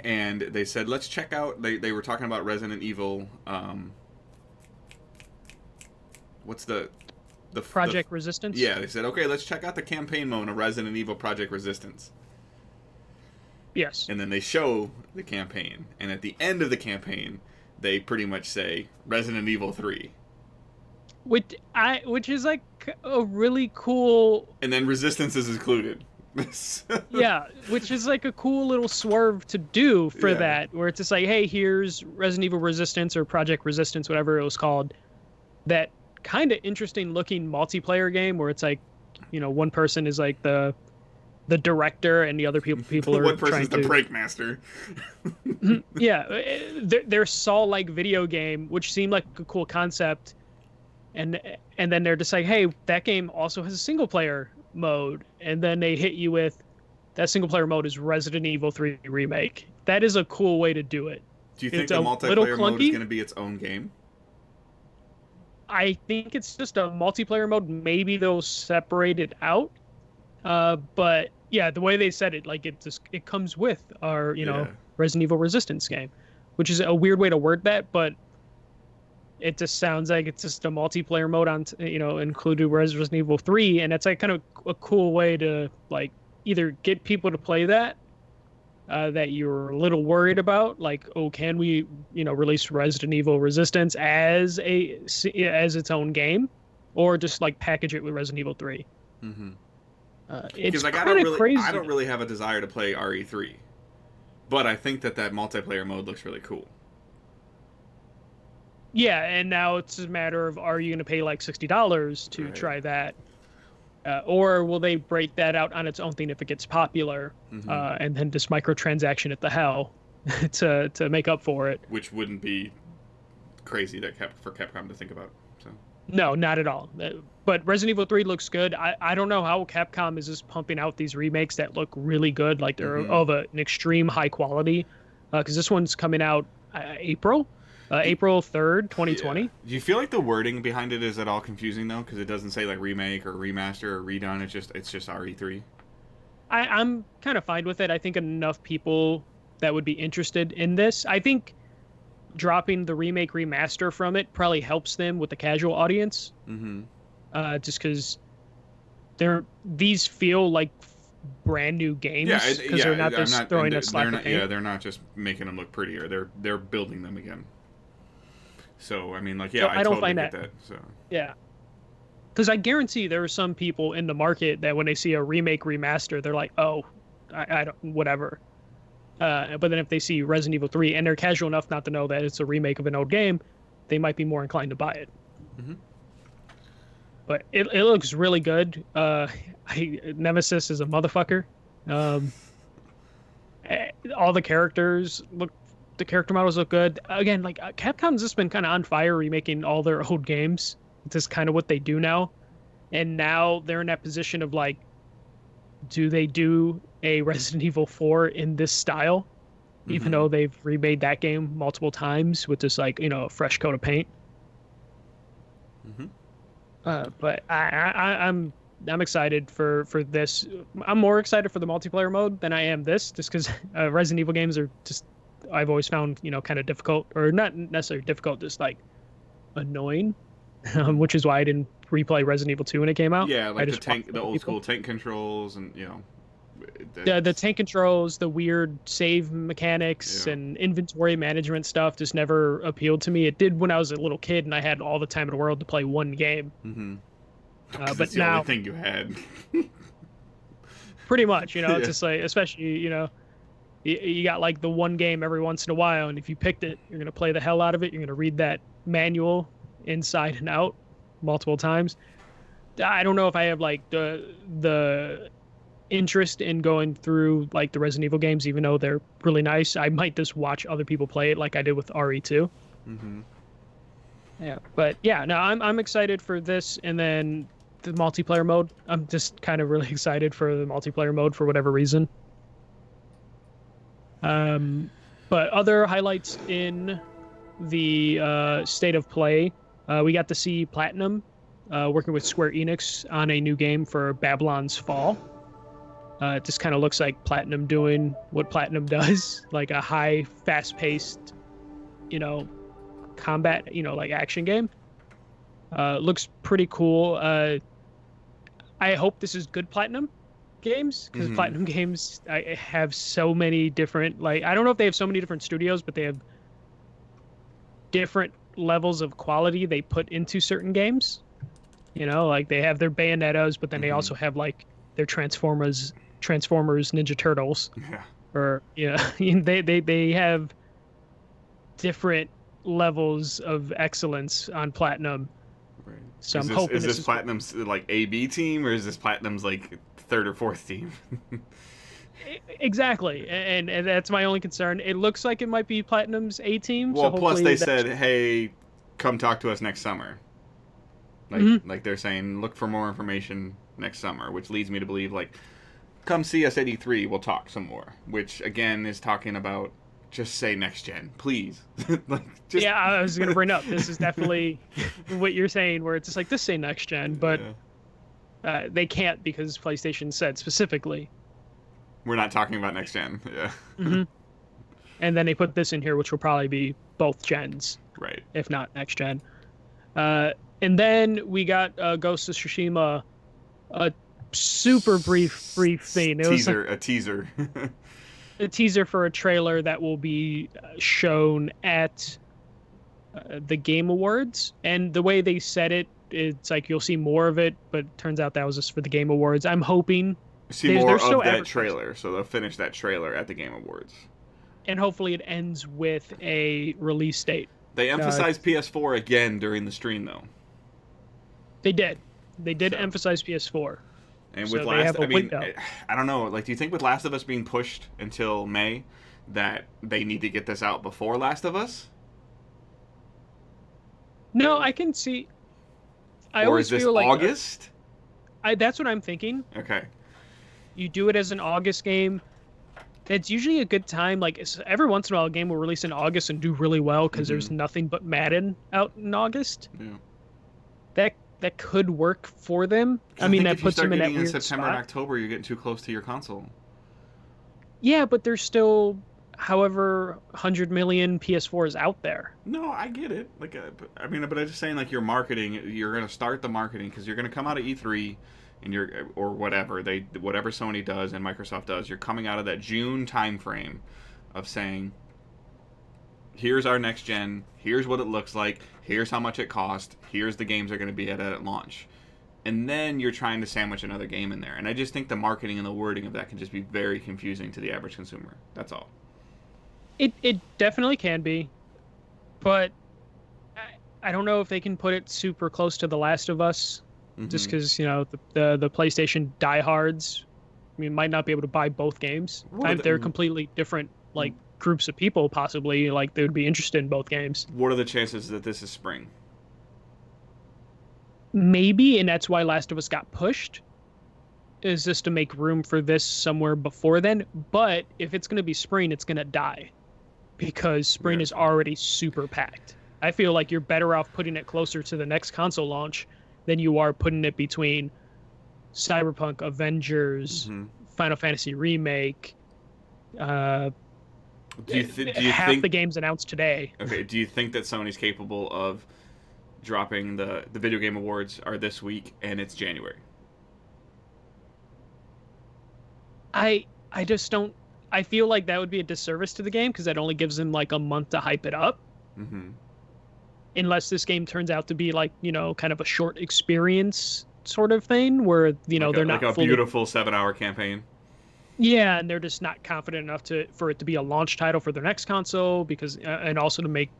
[SPEAKER 1] And they said let's check out. They were talking about Resident Evil. What's the
[SPEAKER 2] Project Resistance?
[SPEAKER 1] Yeah, they said okay, let's check out the campaign mode of Resident Evil Project Resistance.
[SPEAKER 2] Yes.
[SPEAKER 1] And then they show the campaign, and at the end of the campaign, they pretty much say Resident Evil 3.
[SPEAKER 2] Which is like a really cool.
[SPEAKER 1] And then Resistance is included.
[SPEAKER 2] Yeah, which is like a cool little swerve to do for that, where it's just like, hey, here's Resident Evil Resistance or Project Resistance, whatever it was called. That kind of interesting looking multiplayer game where it's like, you know, one person is like the director and the other people are
[SPEAKER 1] one person's the break master.
[SPEAKER 2] Yeah, their Saw-like video game, which seemed like a cool concept, and then they're just like, hey, that game also has a single player mode, and then they hit you with that single player mode is Resident Evil 3 remake. That is a cool way to do it.
[SPEAKER 1] Do you think the multiplayer mode is going to be its own game?
[SPEAKER 2] I think it's just a multiplayer mode. Maybe they'll separate it out. But yeah, the way they said it, like it comes with our, Resident Evil Resistance game, which is a weird way to word that, but it just sounds like it's just a multiplayer mode on, included Resident Evil 3, and it's like kind of a cool way to like either get people to play that you're a little worried about, like, oh, can we, release Resident Evil Resistance as its own game, or just like package it with Resident Evil 3.
[SPEAKER 1] Mm-hmm.
[SPEAKER 2] It's like crazy.
[SPEAKER 1] I don't really have a desire to play RE3, but I think that multiplayer mode looks really cool.
[SPEAKER 2] Yeah, and now it's a matter of, are you going to pay like $60 to try that, or will they break that out on its own thing if it gets popular, and then just microtransaction it the hell to make up for it?
[SPEAKER 1] Which wouldn't be crazy for Capcom to think about. So.
[SPEAKER 2] No, not at all. But Resident Evil 3 looks good. I don't know how Capcom is just pumping out these remakes that look really good. Like they're of an extreme high quality. Because this one's coming out April 3rd, 2020.
[SPEAKER 1] Yeah. Do you feel like the wording behind it is at all confusing though? Because it doesn't say like remake or remaster or redone. It's just RE3.
[SPEAKER 2] I'm kind of fine with it. I think enough people that would be interested in this. I think dropping the remake remaster from it probably helps them with the casual audience. Just because these feel like brand new games, because they're not just throwing a slap of paint.
[SPEAKER 1] Yeah, they're not just making them look prettier. They're building them again. So I mean, like, yeah, I totally get that. So
[SPEAKER 2] yeah, because I guarantee there are some people in the market that when they see a remake remaster, they're like, oh, I don't, whatever. But then if they see Resident Evil 3 and they're casual enough not to know that it's a remake of an old game, they might be more inclined to buy it. But it looks really good. Nemesis is a motherfucker. All the characters the character models look good. Again, like Capcom's just been kind of on fire remaking all their old games. It's just kind of what they do now. And now they're in that position of like, do they do a Resident Evil 4 in this style? Even though they've remade that game multiple times with just like, a fresh coat of paint. But I'm excited for this. I'm more excited for the multiplayer mode than I am this, just because Resident Evil games are just, I've always found, kind of difficult, or not necessarily difficult, just like annoying, which is why I didn't replay Resident Evil 2 when it came out.
[SPEAKER 1] Yeah, like the old school tank controls and,
[SPEAKER 2] the tank controls, the weird save mechanics and inventory management stuff just never appealed to me. It did when I was a little kid and I had all the time in the world to play one game.
[SPEAKER 1] But
[SPEAKER 2] it's
[SPEAKER 1] the
[SPEAKER 2] now,
[SPEAKER 1] only thing you had.
[SPEAKER 2] Pretty much, it's just like, especially, you got like the one game every once in a while, and if you picked it, you're going to play the hell out of it. You're going to read that manual inside and out multiple times. I don't know if I have like the interest in going through like the Resident Evil games, even though they're really nice. I might just watch other people play it like I did with RE2. Yeah, but yeah, no, I'm excited for this, and then the multiplayer mode. I'm just kind of really excited for the multiplayer mode for whatever reason. But other highlights in the state of play, we got to see Platinum working with Square Enix on a new game for Babylon's Fall. It just kind of looks like Platinum doing what Platinum does, like a high, fast-paced, combat, like action game. Looks pretty cool. I hope this is good Platinum games, because Platinum games have so many different, I don't know if they have so many different studios, but they have different levels of quality they put into certain games. Like they have their Bayonettas, but then they also have like their Transformers, Ninja Turtles.
[SPEAKER 1] Yeah.
[SPEAKER 2] Or they have different levels of excellence on Platinum.
[SPEAKER 1] Right.
[SPEAKER 2] So I'm hoping
[SPEAKER 1] is this Platinum's like A-B team, or is this Platinum's like third or fourth team?
[SPEAKER 2] Exactly, and that's my only concern. It looks like it might be Platinum's A team.
[SPEAKER 1] Well,
[SPEAKER 2] so
[SPEAKER 1] plus they said, "Hey, come talk to us next summer." Like they're saying, look for more information next summer, which leads me to believe come see us at E3. We'll talk some more. Which again is talking about just say next gen, please.
[SPEAKER 2] Yeah, I was gonna bring up this is definitely what you're saying, where it's just like, just say next gen, but they can't because PlayStation said specifically
[SPEAKER 1] we're not talking about next gen. Yeah.
[SPEAKER 2] And then they put this in here, which will probably be both gens,
[SPEAKER 1] right?
[SPEAKER 2] If not next gen. And then we got Ghost of Tsushima, a super brief thing. It was
[SPEAKER 1] a teaser.
[SPEAKER 2] A teaser for a trailer that will be shown at the Game Awards. And the way they said it, it's like you'll see more of it, but it turns out that was just for the Game Awards. I'm hoping
[SPEAKER 1] see more of that trailer, so they'll finish that trailer at the Game Awards.
[SPEAKER 2] And hopefully it ends with a release date.
[SPEAKER 1] They emphasized PS4 again during the stream, though.
[SPEAKER 2] They did. They did emphasize PS4.
[SPEAKER 1] And with I don't know. Do you think with Last of Us being pushed until May, that they need to get this out before Last of Us?
[SPEAKER 2] No, I can see.
[SPEAKER 1] Or is this August?
[SPEAKER 2] That's what I'm thinking.
[SPEAKER 1] Okay.
[SPEAKER 2] You do it as an August game. That's usually a good time. Every once in a while, a game will release in August and do really well because there's nothing but Madden out in August.
[SPEAKER 1] Yeah.
[SPEAKER 2] That could work for them. I mean, that puts them in that weird
[SPEAKER 1] September
[SPEAKER 2] spot.
[SPEAKER 1] and October, you're getting too close to your console.
[SPEAKER 2] Yeah, but there's still however 100 million PS4s out there.
[SPEAKER 1] No, I get it. But I'm just saying, your marketing, you're going to start the marketing because you're going to come out of E3 and or whatever Sony does and Microsoft does. You're coming out of that June time frame of saying, here's our next gen, here's what it looks like, here's how much it cost, here's the games they're going to be at launch. And then you're trying to sandwich another game in there. And I just think the marketing and the wording of that can just be very confusing to the average consumer. That's all.
[SPEAKER 2] It definitely can be. But I don't know if they can put it super close to The Last of Us. Just because, the PlayStation diehards, might not be able to buy both games. They're completely different, groups of people, possibly. They would be interested in both games.
[SPEAKER 1] What are the chances that this is spring?
[SPEAKER 2] Maybe, and that's why Last of Us got pushed, is just to make room for this somewhere before then. But if it's going to be spring, it's going to die. Because spring is already super packed. I feel like you're better off putting it closer to the next console launch than you are putting it between Cyberpunk, Avengers, Final Fantasy Remake,
[SPEAKER 1] do you
[SPEAKER 2] half
[SPEAKER 1] think
[SPEAKER 2] the games announced today.
[SPEAKER 1] Okay, do you think that Sony's capable of dropping the Video Game Awards are this week and it's January?
[SPEAKER 2] I just don't. I feel like that would be a disservice to the game because that only gives them a month to hype it up. Unless this game turns out to be kind of a short experience sort of thing where they're not
[SPEAKER 1] a beautiful 7-hour campaign.
[SPEAKER 2] Yeah, and they're just not confident enough for it to be a launch title for their next console and also to make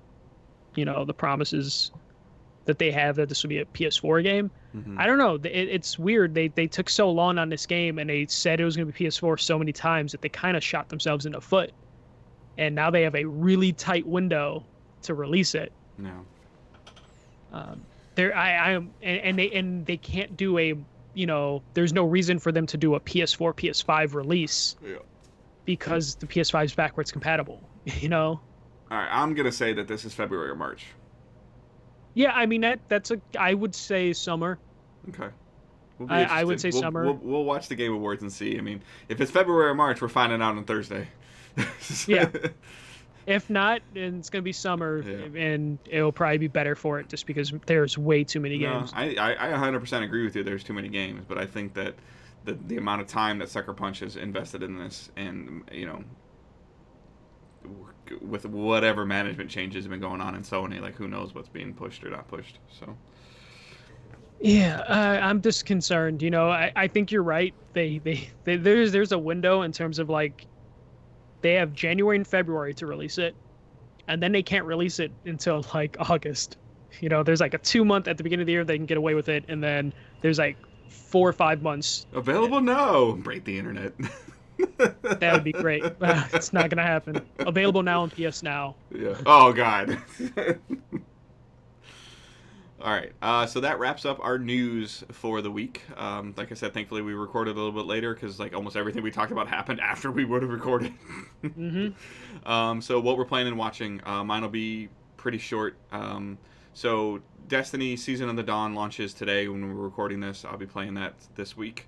[SPEAKER 2] the promises that they have that this will be a PS4 game. I don't know. It's weird. They took so long on this game and they said it was going to be PS4 so many times that they kind of shot themselves in the foot. And now they have a really tight window to release it.
[SPEAKER 1] No.
[SPEAKER 2] They can't do a there's no reason for them to do a PS4 PS5 release because the PS5 is backwards compatible.
[SPEAKER 1] All right, I'm gonna say that this is February or March.
[SPEAKER 2] Yeah, I mean I would say summer.
[SPEAKER 1] Okay. We'll be
[SPEAKER 2] I would
[SPEAKER 1] interested.
[SPEAKER 2] say summer.
[SPEAKER 1] We'll watch the Game Awards and see. I mean, if it's February or March, we're finding out on Thursday.
[SPEAKER 2] Yeah. If not, then it's gonna be summer,
[SPEAKER 1] Yeah.
[SPEAKER 2] and it'll probably be better for it, just because there's way too many
[SPEAKER 1] No,
[SPEAKER 2] games.
[SPEAKER 1] I 100% agree with you. There's too many games, but I think that the amount of time that Sucker Punch has invested in this, and with whatever management changes have been going on in Sony, like who knows what's being pushed or not pushed. So
[SPEAKER 2] Yeah, I'm just concerned. I think you're right. There's a window in terms of like they have January and February to release it, and then they can't release it until like August. There's like a 2 month at the beginning of the year they can get away with it, and then there's like 4 or 5 months.
[SPEAKER 1] available now. Break the internet.
[SPEAKER 2] That would be great. It's not gonna happen. Available now on PS Now.
[SPEAKER 1] Yeah. Oh God. All right. So that wraps up our news for the week. Like I said, thankfully we recorded a little bit later because like almost everything we talked about happened after we would have recorded. So what we're planning on watching, mine will be pretty short. So Destiny Season of the Dawn launches today when we're recording this. I'll be playing that this week.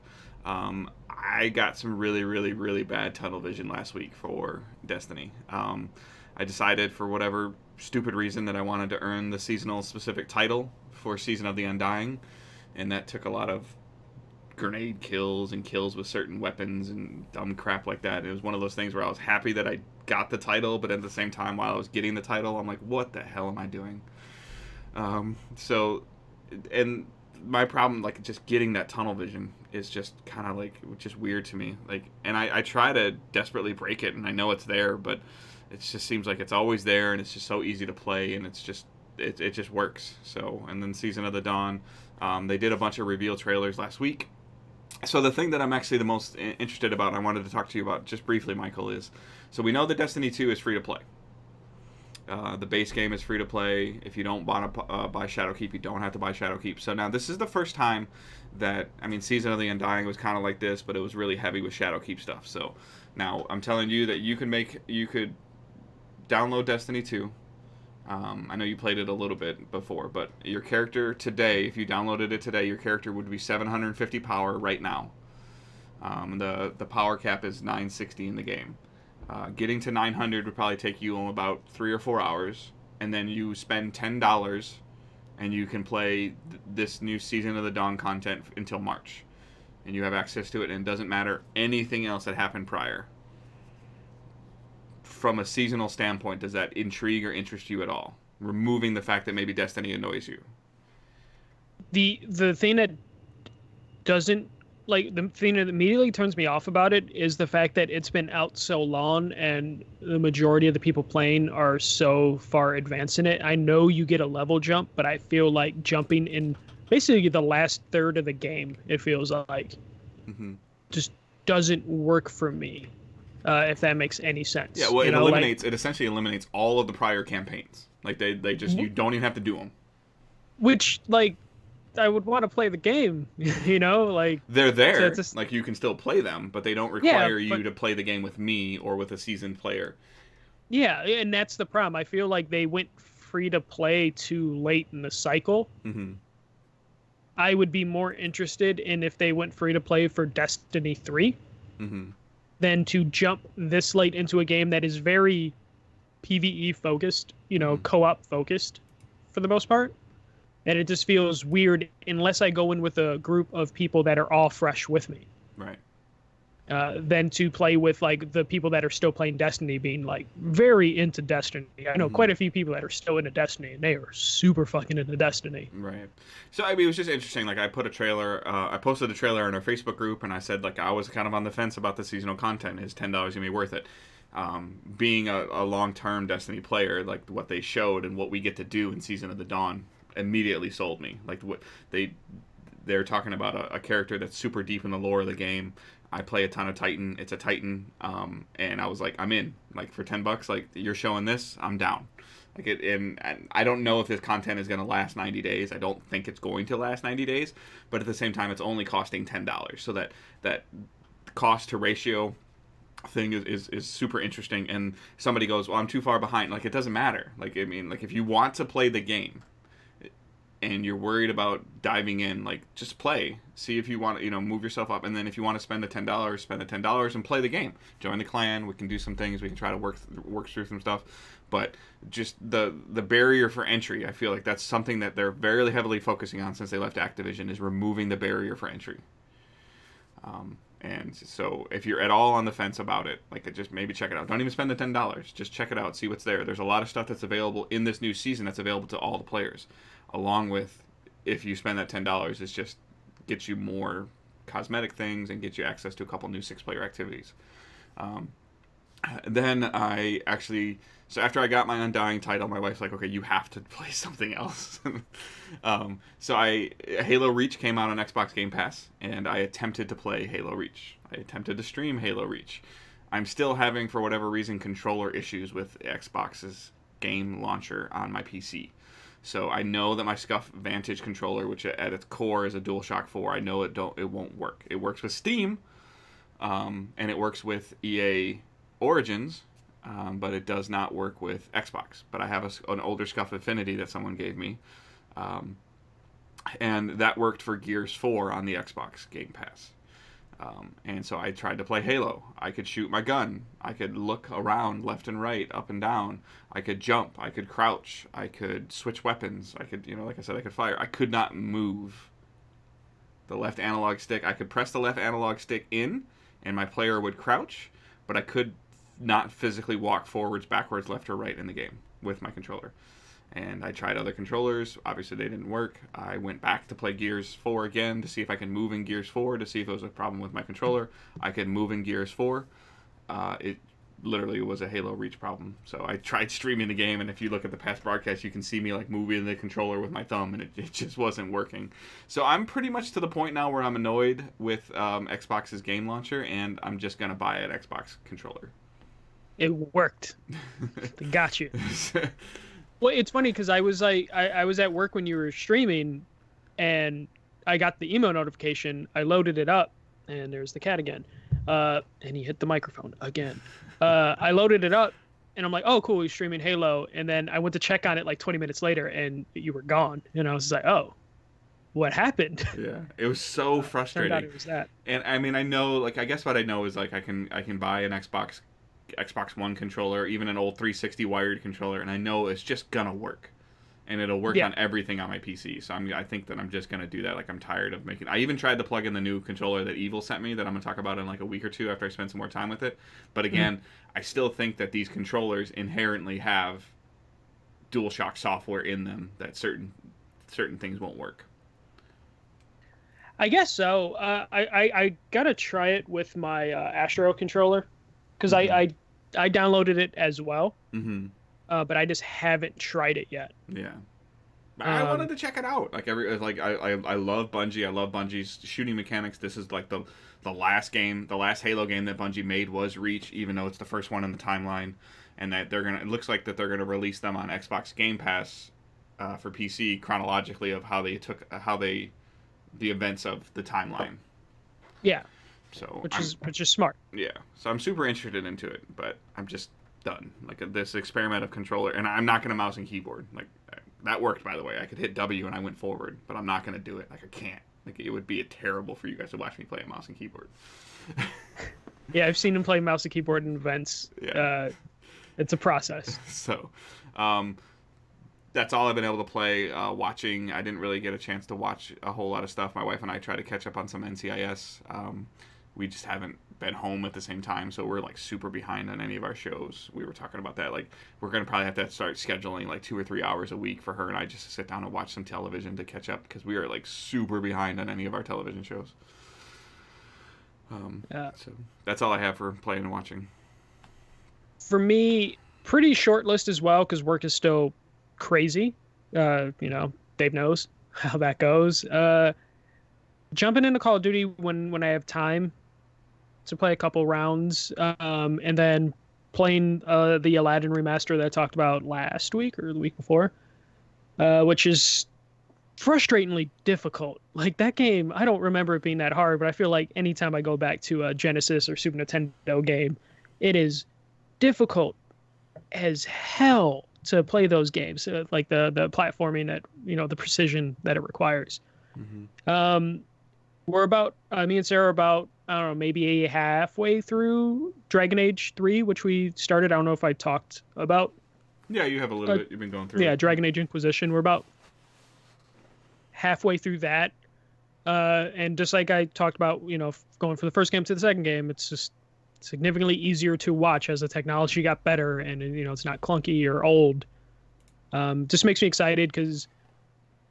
[SPEAKER 1] I got some really, really, really bad tunnel vision last week for Destiny. I decided for whatever stupid reason that I wanted to earn the seasonal specific title for Season of the Undying, and that took a lot of grenade kills and kills with certain weapons and dumb crap like that. It was one of those things where I was happy that I got the title, but at the same time while I was getting the title, I'm like, what the hell am I doing? And my problem, like, just getting that tunnel vision is just kind of like just weird to me. Like, and I try to desperately break it, and I know it's there, but it just seems like it's always there, and it's just so easy to play, and it's just it just works. So, and then Season of the Dawn, they did a bunch of reveal trailers last week. So the thing that I'm actually the most interested about, and I wanted to talk to you about just briefly, Michael, is so we know that Destiny 2 is free to play. The base game is free to play. If you don't want to buy Shadowkeep, you don't have to buy Shadowkeep. So now this is the first time that, I mean, Season of the Undying was kind of like this, but it was really heavy with Shadowkeep stuff. So now I'm telling you that you could download Destiny 2. I know you played it a little bit before, but your character today, if you downloaded it today, your character would be 750 power right now. The power cap is 960 in the game. Getting to 900 would probably take you about 3 or 4 hours, and then you spend $10 and you can play this new Season of the Dawn content until March. And you have access to it, and it doesn't matter anything else that happened prior. From a seasonal standpoint, does that intrigue or interest you at all? Removing the fact that maybe Destiny annoys you.
[SPEAKER 2] The thing that doesn't, like, the thing that immediately turns me off about it is the fact that it's been out so long and the majority of the people playing are so far advanced in it. I know you get a level jump, but I feel like jumping in basically the last third of the game, it feels like, just doesn't work for me. If that makes any sense.
[SPEAKER 1] Yeah, well, it essentially eliminates all of the prior campaigns. Like they just, you don't even have to do them.
[SPEAKER 2] Which, like, I would want to play the game, like
[SPEAKER 1] they're there. So like you can still play them, but they don't require you to play the game with me or with a seasoned player.
[SPEAKER 2] Yeah, and that's the problem. I feel like they went free to play too late in the cycle. I would be more interested in if they went free to play for Destiny 3. Than to jump this late into a game that is very PvE focused, co-op focused for the most part. And it just feels weird unless I go in with a group of people that are all fresh with me.
[SPEAKER 1] Right.
[SPEAKER 2] Than to play with like the people that are still playing Destiny being like very into Destiny. I know quite a few people that are still into Destiny and they are super fucking into Destiny.
[SPEAKER 1] Right. So I mean, it was just interesting. Like I put a trailer, I posted a trailer in our Facebook group and I said like I was kind of on the fence about the seasonal content. Is $10 gonna be worth it? Being a long-term Destiny player, like what they showed and what we get to do in Season of the Dawn immediately sold me. Like what they're talking about a character that's super deep in the lore of the game. I play a ton of Titan. It's a Titan, and I was like, I'm in. Like for $10, like you're showing this, I'm down. Like and I don't know if this content is going to last 90 days. I don't think it's going to last 90 days, but at the same time, it's only costing $10. So that cost to ratio thing is super interesting. And somebody goes, well, I'm too far behind. Like, it doesn't matter. Like, I mean, like, if you want to play the game and you're worried about diving in, like, just play. See if you want to, move yourself up. And then if you want to spend the $10, spend the $10 and play the game. Join the clan. We can do some things. We can try to work through some stuff. But just the barrier for entry, I feel like that's something that they're very heavily focusing on since they left Activision, is removing the barrier for entry. And so if you're at all on the fence about it, like, just maybe check it out. Don't even spend the $10. Just check it out. See what's there. There's a lot of stuff that's available in this new season that's available to all the players. Along with, if you spend that $10, it's just gets you more cosmetic things and get you access to a couple new 6-player activities. Then I actually... So after I got my Undying title, my wife's like, okay, you have to play something else. So Halo Reach came out on Xbox Game Pass, and I attempted to play Halo Reach. I attempted to stream Halo Reach. I'm still having, for whatever reason, controller issues with Xbox's game launcher on my PC. So I know that my SCUF Vantage controller, which at its core is a DualShock 4, I know it won't work. It works with Steam, and it works with EA Origins, but it does not work with Xbox. But I have an older SCUF Affinity that someone gave me, and that worked for Gears 4 on the Xbox Game Pass. And so I tried to play Halo. I could shoot my gun. I could look around left and right, up and down. I could jump. I could crouch. I could switch weapons. I could, like I said, I could fire. I could not move the left analog stick. I could press the left analog stick in, and my player would crouch, but I could not physically walk forwards, backwards, left, or right in the game with my controller. And I tried other controllers. Obviously, they didn't work. I went back to play Gears 4 again to see if I could move in Gears 4, to see if it was a problem with my controller. I could move in Gears 4. It literally was a Halo Reach problem. So I tried streaming the game, and if you look at the past broadcast, you can see me like moving the controller with my thumb, and it just wasn't working. So I'm pretty much to the point now where I'm annoyed with Xbox's game launcher, and I'm just going to buy an Xbox controller.
[SPEAKER 2] It worked. They got you. Well, it's funny because I was at work when you were streaming, and I got the email notification. I loaded it up, and there's the cat again, and he hit the microphone again. I loaded it up, and I'm like, "Oh, cool, he's streaming Halo." And then I went to check on it like 20 minutes later, and you were gone. And I was just like, "Oh, what happened?"
[SPEAKER 1] Yeah, it was so frustrating.
[SPEAKER 2] Turned out it was that.
[SPEAKER 1] And I mean, I know, like, I guess what I know is like I can buy an Xbox One controller, even an old 360 wired controller, and I know it's just gonna work, and it'll work on everything on my PC. So I think that I'm just gonna do that. Like, I'm tired of making. I even tried to plug in the new controller that Evil sent me that I'm gonna talk about in like a week or two after I spend some more time with it. But again, I still think that these controllers inherently have DualShock software in them that certain things won't work.
[SPEAKER 2] I guess so. I gotta try it with my Astro controller. Because I downloaded it as well, but I just haven't tried it yet.
[SPEAKER 1] Yeah, I wanted to check it out. Like I love Bungie. I love Bungie's shooting mechanics. This is like the last Halo game that Bungie made was Reach, even though it's the first one in the timeline. And that it looks like that they're gonna release them on Xbox Game Pass for PC chronologically of the events of the timeline.
[SPEAKER 2] Yeah.
[SPEAKER 1] So
[SPEAKER 2] which is smart.
[SPEAKER 1] Yeah, so I'm super interested into it, but I'm just done. Like this experiment of controller, and I'm not gonna mouse and keyboard. Like that worked, by the way. I could hit W and I went forward, but I'm not gonna do it. Like I can't. Like it would be terrible for you guys to watch me play a mouse and keyboard.
[SPEAKER 2] Yeah, I've seen him play mouse and keyboard in events. Yeah, it's a process.
[SPEAKER 1] So, that's all I've been able to play. Watching, I didn't really get a chance to watch a whole lot of stuff. My wife and I tried to catch up on some NCIS. We just haven't been home at the same time, so we're like super behind on any of our shows. We were talking about that. Like, we're going to probably have to start scheduling like 2 or 3 hours a week for her and I just to sit down and watch some television to catch up, because we are like super behind on any of our television shows. So that's all I have for playing and watching.
[SPEAKER 2] For me, pretty short list as well, because work is still crazy. Dave knows how that goes. Jumping into Call of Duty when I have time to play a couple rounds, and then playing the Aladdin remaster that I talked about last week or the week before, which is frustratingly difficult. Like, that game, I don't remember it being that hard, but I feel like anytime I go back to a Genesis or Super Nintendo game, it is difficult as hell to play those games, like the platforming that the precision that it requires.
[SPEAKER 1] Mm-hmm.
[SPEAKER 2] We're about me and Sarah are about, I don't know, maybe halfway through Dragon Age 3, which we started. I don't know if I talked about.
[SPEAKER 1] Yeah, you have a little bit. You've been going through
[SPEAKER 2] Yeah,
[SPEAKER 1] it.
[SPEAKER 2] Dragon Age Inquisition. We're about halfway through that. And just like I talked about, going from the first game to the second game, it's just significantly easier to watch as the technology got better, and it's not clunky or old. Just makes me excited because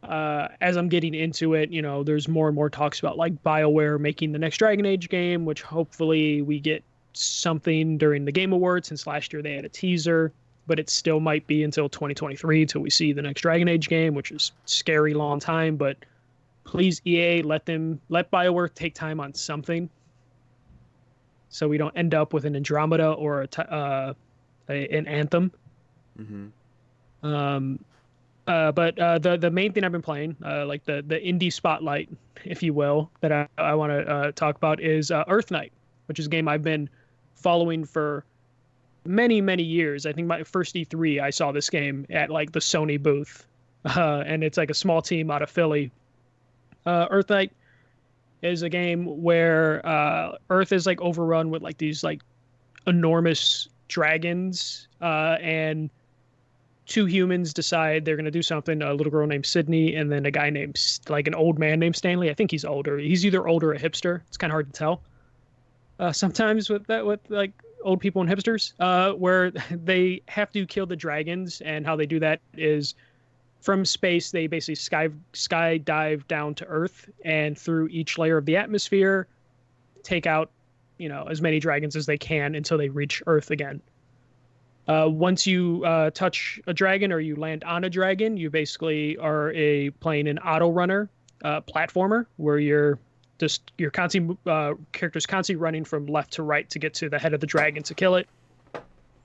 [SPEAKER 2] as I'm getting into it, there's more and more talks about like BioWare making the next Dragon Age game, which hopefully we get something during the Game Awards, since last year they had a teaser, but it still might be until 2023 till we see the next Dragon Age game, which is scary long time. But please, EA, let BioWare take time on something, so we don't end up with an Andromeda or an Anthem.
[SPEAKER 1] Mm-hmm.
[SPEAKER 2] But the main thing I've been playing, like the indie spotlight, if you will, that I want to talk about is EarthNight, which is a game I've been following for many, many years. I think my first E3, I saw this game at like the Sony booth, and it's like a small team out of Philly. EarthNight is a game where Earth is like overrun with like these like enormous dragons, and two humans decide they're going to do something. A little girl named Sydney, and then a guy named, like, an old man named Stanley. I think he's older. He's either older or a hipster. It's kind of hard to tell. Sometimes with like old people and hipsters, where they have to kill the dragons, and how they do that is from space. They basically sky dive down to Earth, and through each layer of the atmosphere, take out as many dragons as they can until they reach Earth again. Once you touch a dragon or you land on a dragon, you basically are playing an auto runner platformer, where your character's constantly running from left to right to get to the head of the dragon to kill it,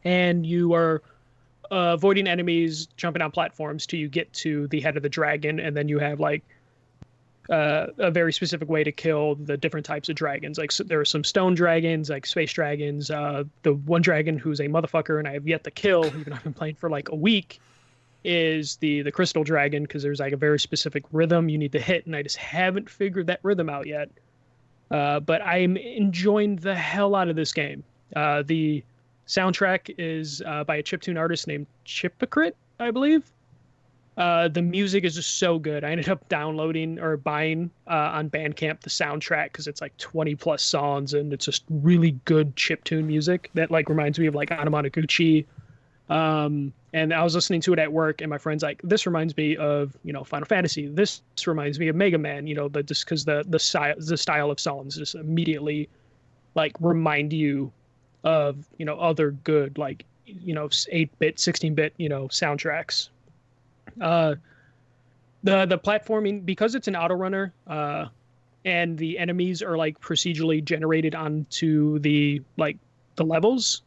[SPEAKER 2] and you are avoiding enemies, jumping on platforms till you get to the head of the dragon, and then you have like a very specific way to kill the different types of dragons. Like, so there are some stone dragons, like space dragons. The one dragon who's a motherfucker and I have yet to kill, even though I've been playing for like a week, is the crystal dragon, because there's like a very specific rhythm you need to hit, and I just haven't figured that rhythm out yet. But I'm enjoying the hell out of this game. The soundtrack is by a chiptune artist named Chipacrit, I believe. The music is just so good. I ended up downloading or buying on Bandcamp the soundtrack, because it's like 20 plus songs, and it's just really good chiptune music that like reminds me of like Anamanaguchi. And I was listening to it at work, and my friend's like, "This reminds me of Final Fantasy. This reminds me of Mega Man." Just because the style of songs just immediately like remind you of other good like 8-bit, 16-bit soundtracks. The platforming, because it's an auto runner, and the enemies are like procedurally generated onto the levels,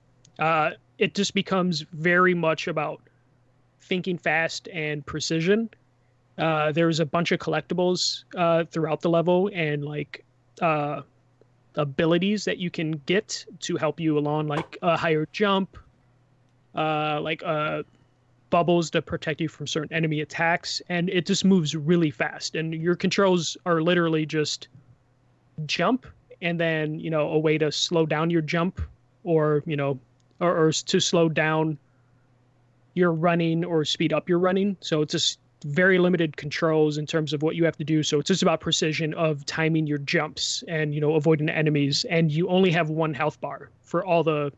[SPEAKER 2] it just becomes very much about thinking fast and precision. There's a bunch of collectibles throughout the level, and like abilities that you can get to help you along, like a higher jump, bubbles to protect you from certain enemy attacks, and it just moves really fast, and your controls are literally just jump, and then a way to slow down your jump, or or to slow down your running or speed up your running. So it's just very limited controls in terms of what you have to do. So it's just about precision of timing your jumps and avoiding enemies, and you only have one health bar for all the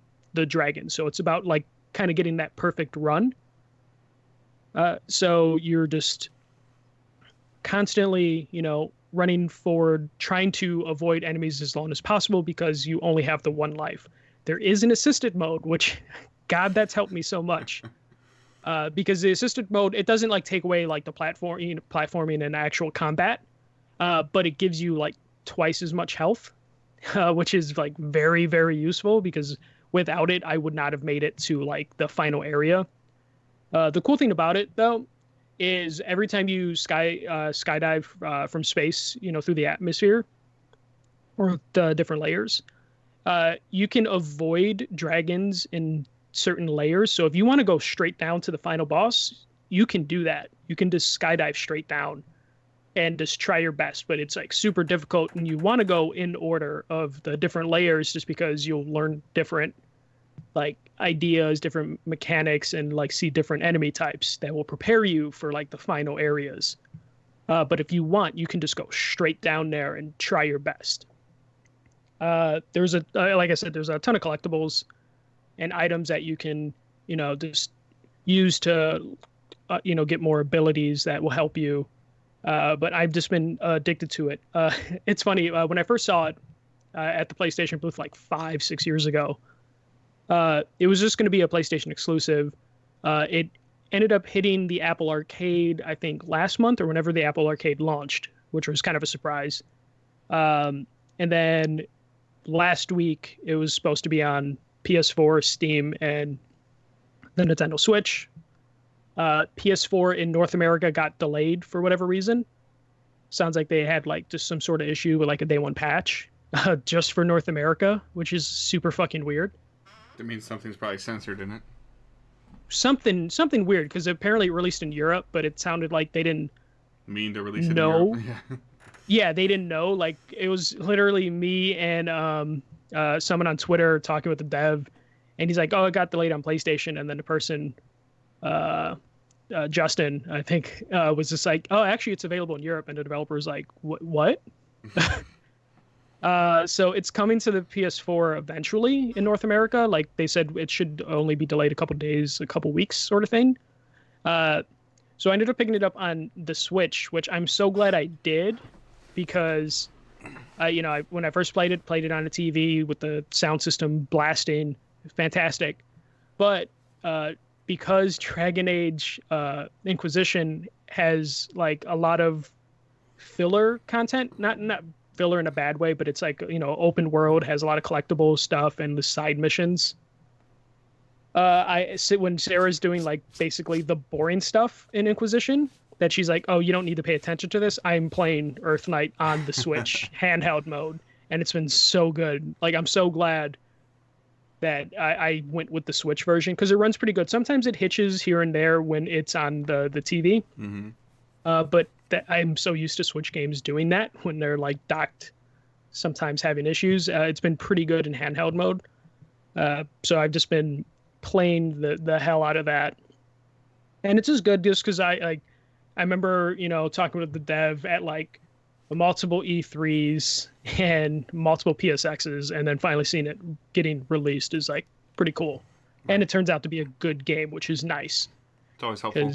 [SPEAKER 2] dragons, so it's about like kind of getting that perfect run. So you're just constantly, running forward, trying to avoid enemies as long as possible, because you only have the one life. There is an assisted mode, which, God, that's helped me so much. Because the assisted mode, it doesn't like take away like the platforming and actual combat, but it gives you like twice as much health, which is like very, very useful, because without it, I would not have made it to like the final area. The cool thing about it, though, is every time you skydive from space, through the atmosphere or the different layers, You can avoid dragons in certain layers. So if you want to go straight down to the final boss, you can do that. You can just skydive straight down and just try your best, but it's like super difficult, and you want to go in order of the different layers just because you'll learn different like ideas, different mechanics, and like see different enemy types that will prepare you for like the final areas. But if you want, you can just go straight down there and try your best. There's like I said, there's a ton of collectibles and items that you can, just use to, get more abilities that will help you. But I've just been addicted to it. It's funny, when I first saw it at the PlayStation booth like 5-6 years ago, it was just going to be a PlayStation exclusive. It ended up hitting the Apple Arcade, I think, last month or whenever the Apple Arcade launched, which was kind of a surprise. And then last week, it was supposed to be on PS4, Steam, and the Nintendo Switch. PS4 in North America got delayed for whatever reason. Sounds like they had like just some sort of issue with like a day one patch just for North America, which is super fucking weird.
[SPEAKER 1] That means something's probably censored in it.
[SPEAKER 2] Something weird, because apparently it released in Europe, but it sounded like they didn't
[SPEAKER 1] mean to release it in Europe.
[SPEAKER 2] Yeah, they didn't know. Like, it was literally me and someone on Twitter talking with the dev, and he's like, "Oh, it got delayed on PlayStation," and then the person, Justin, I think, was just like, "Oh, actually, it's available in Europe," and the developer was like, "What?" So it's coming to the PS4 eventually in North America. Like they said, it should only be delayed a couple days, a couple weeks, sort of thing. So I ended up picking it up on the Switch, which I'm so glad I did, because, when I first played it on a TV with the sound system blasting, fantastic. But because Dragon Age Inquisition has like a lot of filler content, not filler in a bad way, but it's like, open world, has a lot of collectible stuff and the side missions. When Sarah's doing like basically the boring stuff in Inquisition, that she's like, "Oh, you don't need to pay attention to this. I'm playing EarthNight on the Switch handheld mode," and it's been so good. Like, I'm so glad that I went with the Switch version, because it runs pretty good. Sometimes it hitches here and there when it's on the TV.
[SPEAKER 1] Mm-hmm.
[SPEAKER 2] But I'm so used to Switch games doing that when they're like docked, sometimes having issues. It's been pretty good in handheld mode. So I've just been playing the hell out of that. And it's just good just because I remember, talking with the dev at like multiple E3s and multiple PSXs, and then finally seeing it getting released is like pretty cool. Right. And it turns out to be a good game, which is nice.
[SPEAKER 1] It's always helpful.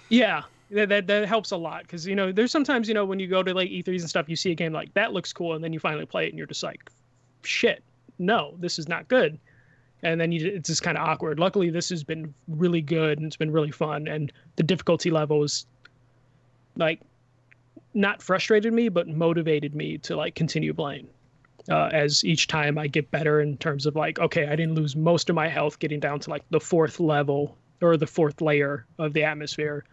[SPEAKER 2] Yeah. That helps a lot, because there's sometimes when you go to like E3s and stuff, you see a game like that looks cool, and then you finally play it and you're just like, shit, no, this is not good, and then it's just kind of awkward. Luckily, this has been really good, and it's been really fun, and the difficulty levels like not frustrated me but motivated me to like continue playing, as each time I get better in terms of like, okay, I didn't lose most of my health getting down to like the 4th level or the 4th layer of the atmosphere.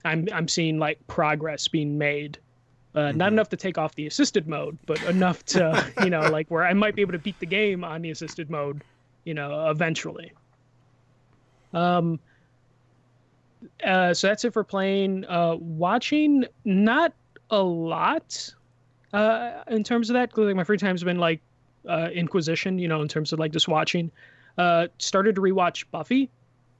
[SPEAKER 2] I'm seeing like progress being made, not enough to take off the assisted mode, but enough to like where I might be able to beat the game on the assisted mode, eventually. So that's it for playing. Watching, not a lot in terms of that, because like my free time's been like Inquisition, in terms of like just watching. Started to rewatch Buffy,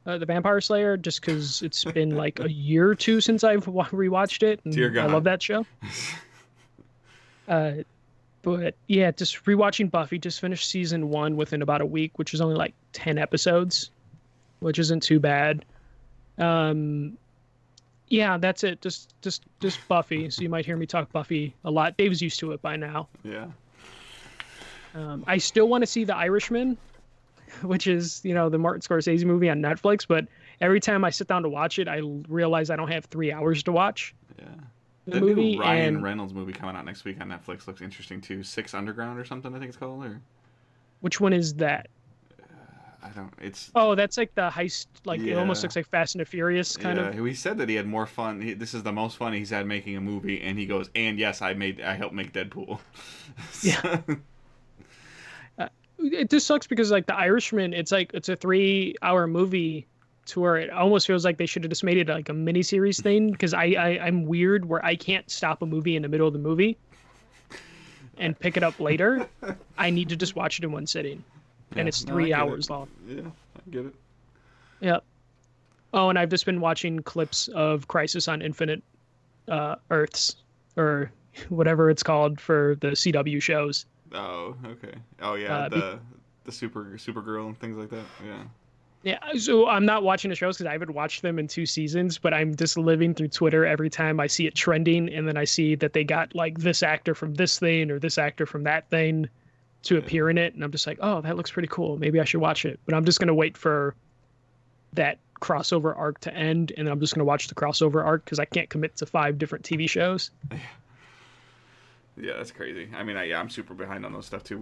[SPEAKER 2] the Vampire Slayer, just because it's been like a year or two since I've rewatched it. And
[SPEAKER 1] Dear God.
[SPEAKER 2] I love that show. But yeah, just rewatching Buffy. Just finished season 1 within about a week, which is only like 10 episodes, which isn't too bad. Yeah, that's it. Just Buffy. So you might hear me talk Buffy a lot. Dave's used to it by now.
[SPEAKER 1] Yeah.
[SPEAKER 2] I still want to see The Irishman, which is, the Martin Scorsese movie on Netflix, but every time I sit down to watch it, I realize I don't have 3 hours to watch.
[SPEAKER 1] Yeah.
[SPEAKER 2] The movie,
[SPEAKER 1] new Ryan Reynolds movie coming out next week on Netflix looks interesting too. 6 Underground or something, I think it's called. Or
[SPEAKER 2] which one is that?
[SPEAKER 1] I don't. It's
[SPEAKER 2] that's like the heist. Like It almost looks like Fast and the Furious kind of.
[SPEAKER 1] Yeah, he said that he had more fun. This is the most fun he's had making a movie, and he goes, "And yes, I helped make Deadpool."
[SPEAKER 2] Yeah. it just sucks because like The Irishman, it's like it's a 3 hour movie to where it almost feels like they should have just made it like a miniseries thing because I'm weird where I can't stop a movie in the middle of the movie and pick it up later. I need to just watch it in one sitting, and
[SPEAKER 1] Yeah,
[SPEAKER 2] it's
[SPEAKER 1] no, I
[SPEAKER 2] three
[SPEAKER 1] get
[SPEAKER 2] hours
[SPEAKER 1] it.
[SPEAKER 2] long.
[SPEAKER 1] Yeah, I get it.
[SPEAKER 2] Yep. Oh, and I've just been watching clips of Crisis on Infinite Earths or whatever it's called for the CW shows.
[SPEAKER 1] Oh, okay. Oh yeah,
[SPEAKER 2] Uh, be-
[SPEAKER 1] the Supergirl and things like that. Yeah.
[SPEAKER 2] yeah, so I'm not watching the shows because I haven't watched them in 2 seasons, but I'm just living through Twitter every time I see it trending, and then I see that they got like this actor from this thing or this actor from that thing to
[SPEAKER 1] Yeah.
[SPEAKER 2] appear in it, and I'm just like, oh, that looks pretty cool. Maybe I should watch it. But I'm just gonna wait for that crossover arc to end, and then I'm just gonna watch the crossover arc because I can't commit to 5 different TV shows.
[SPEAKER 1] Yeah, that's crazy. I mean, yeah, I'm super behind on those stuff too.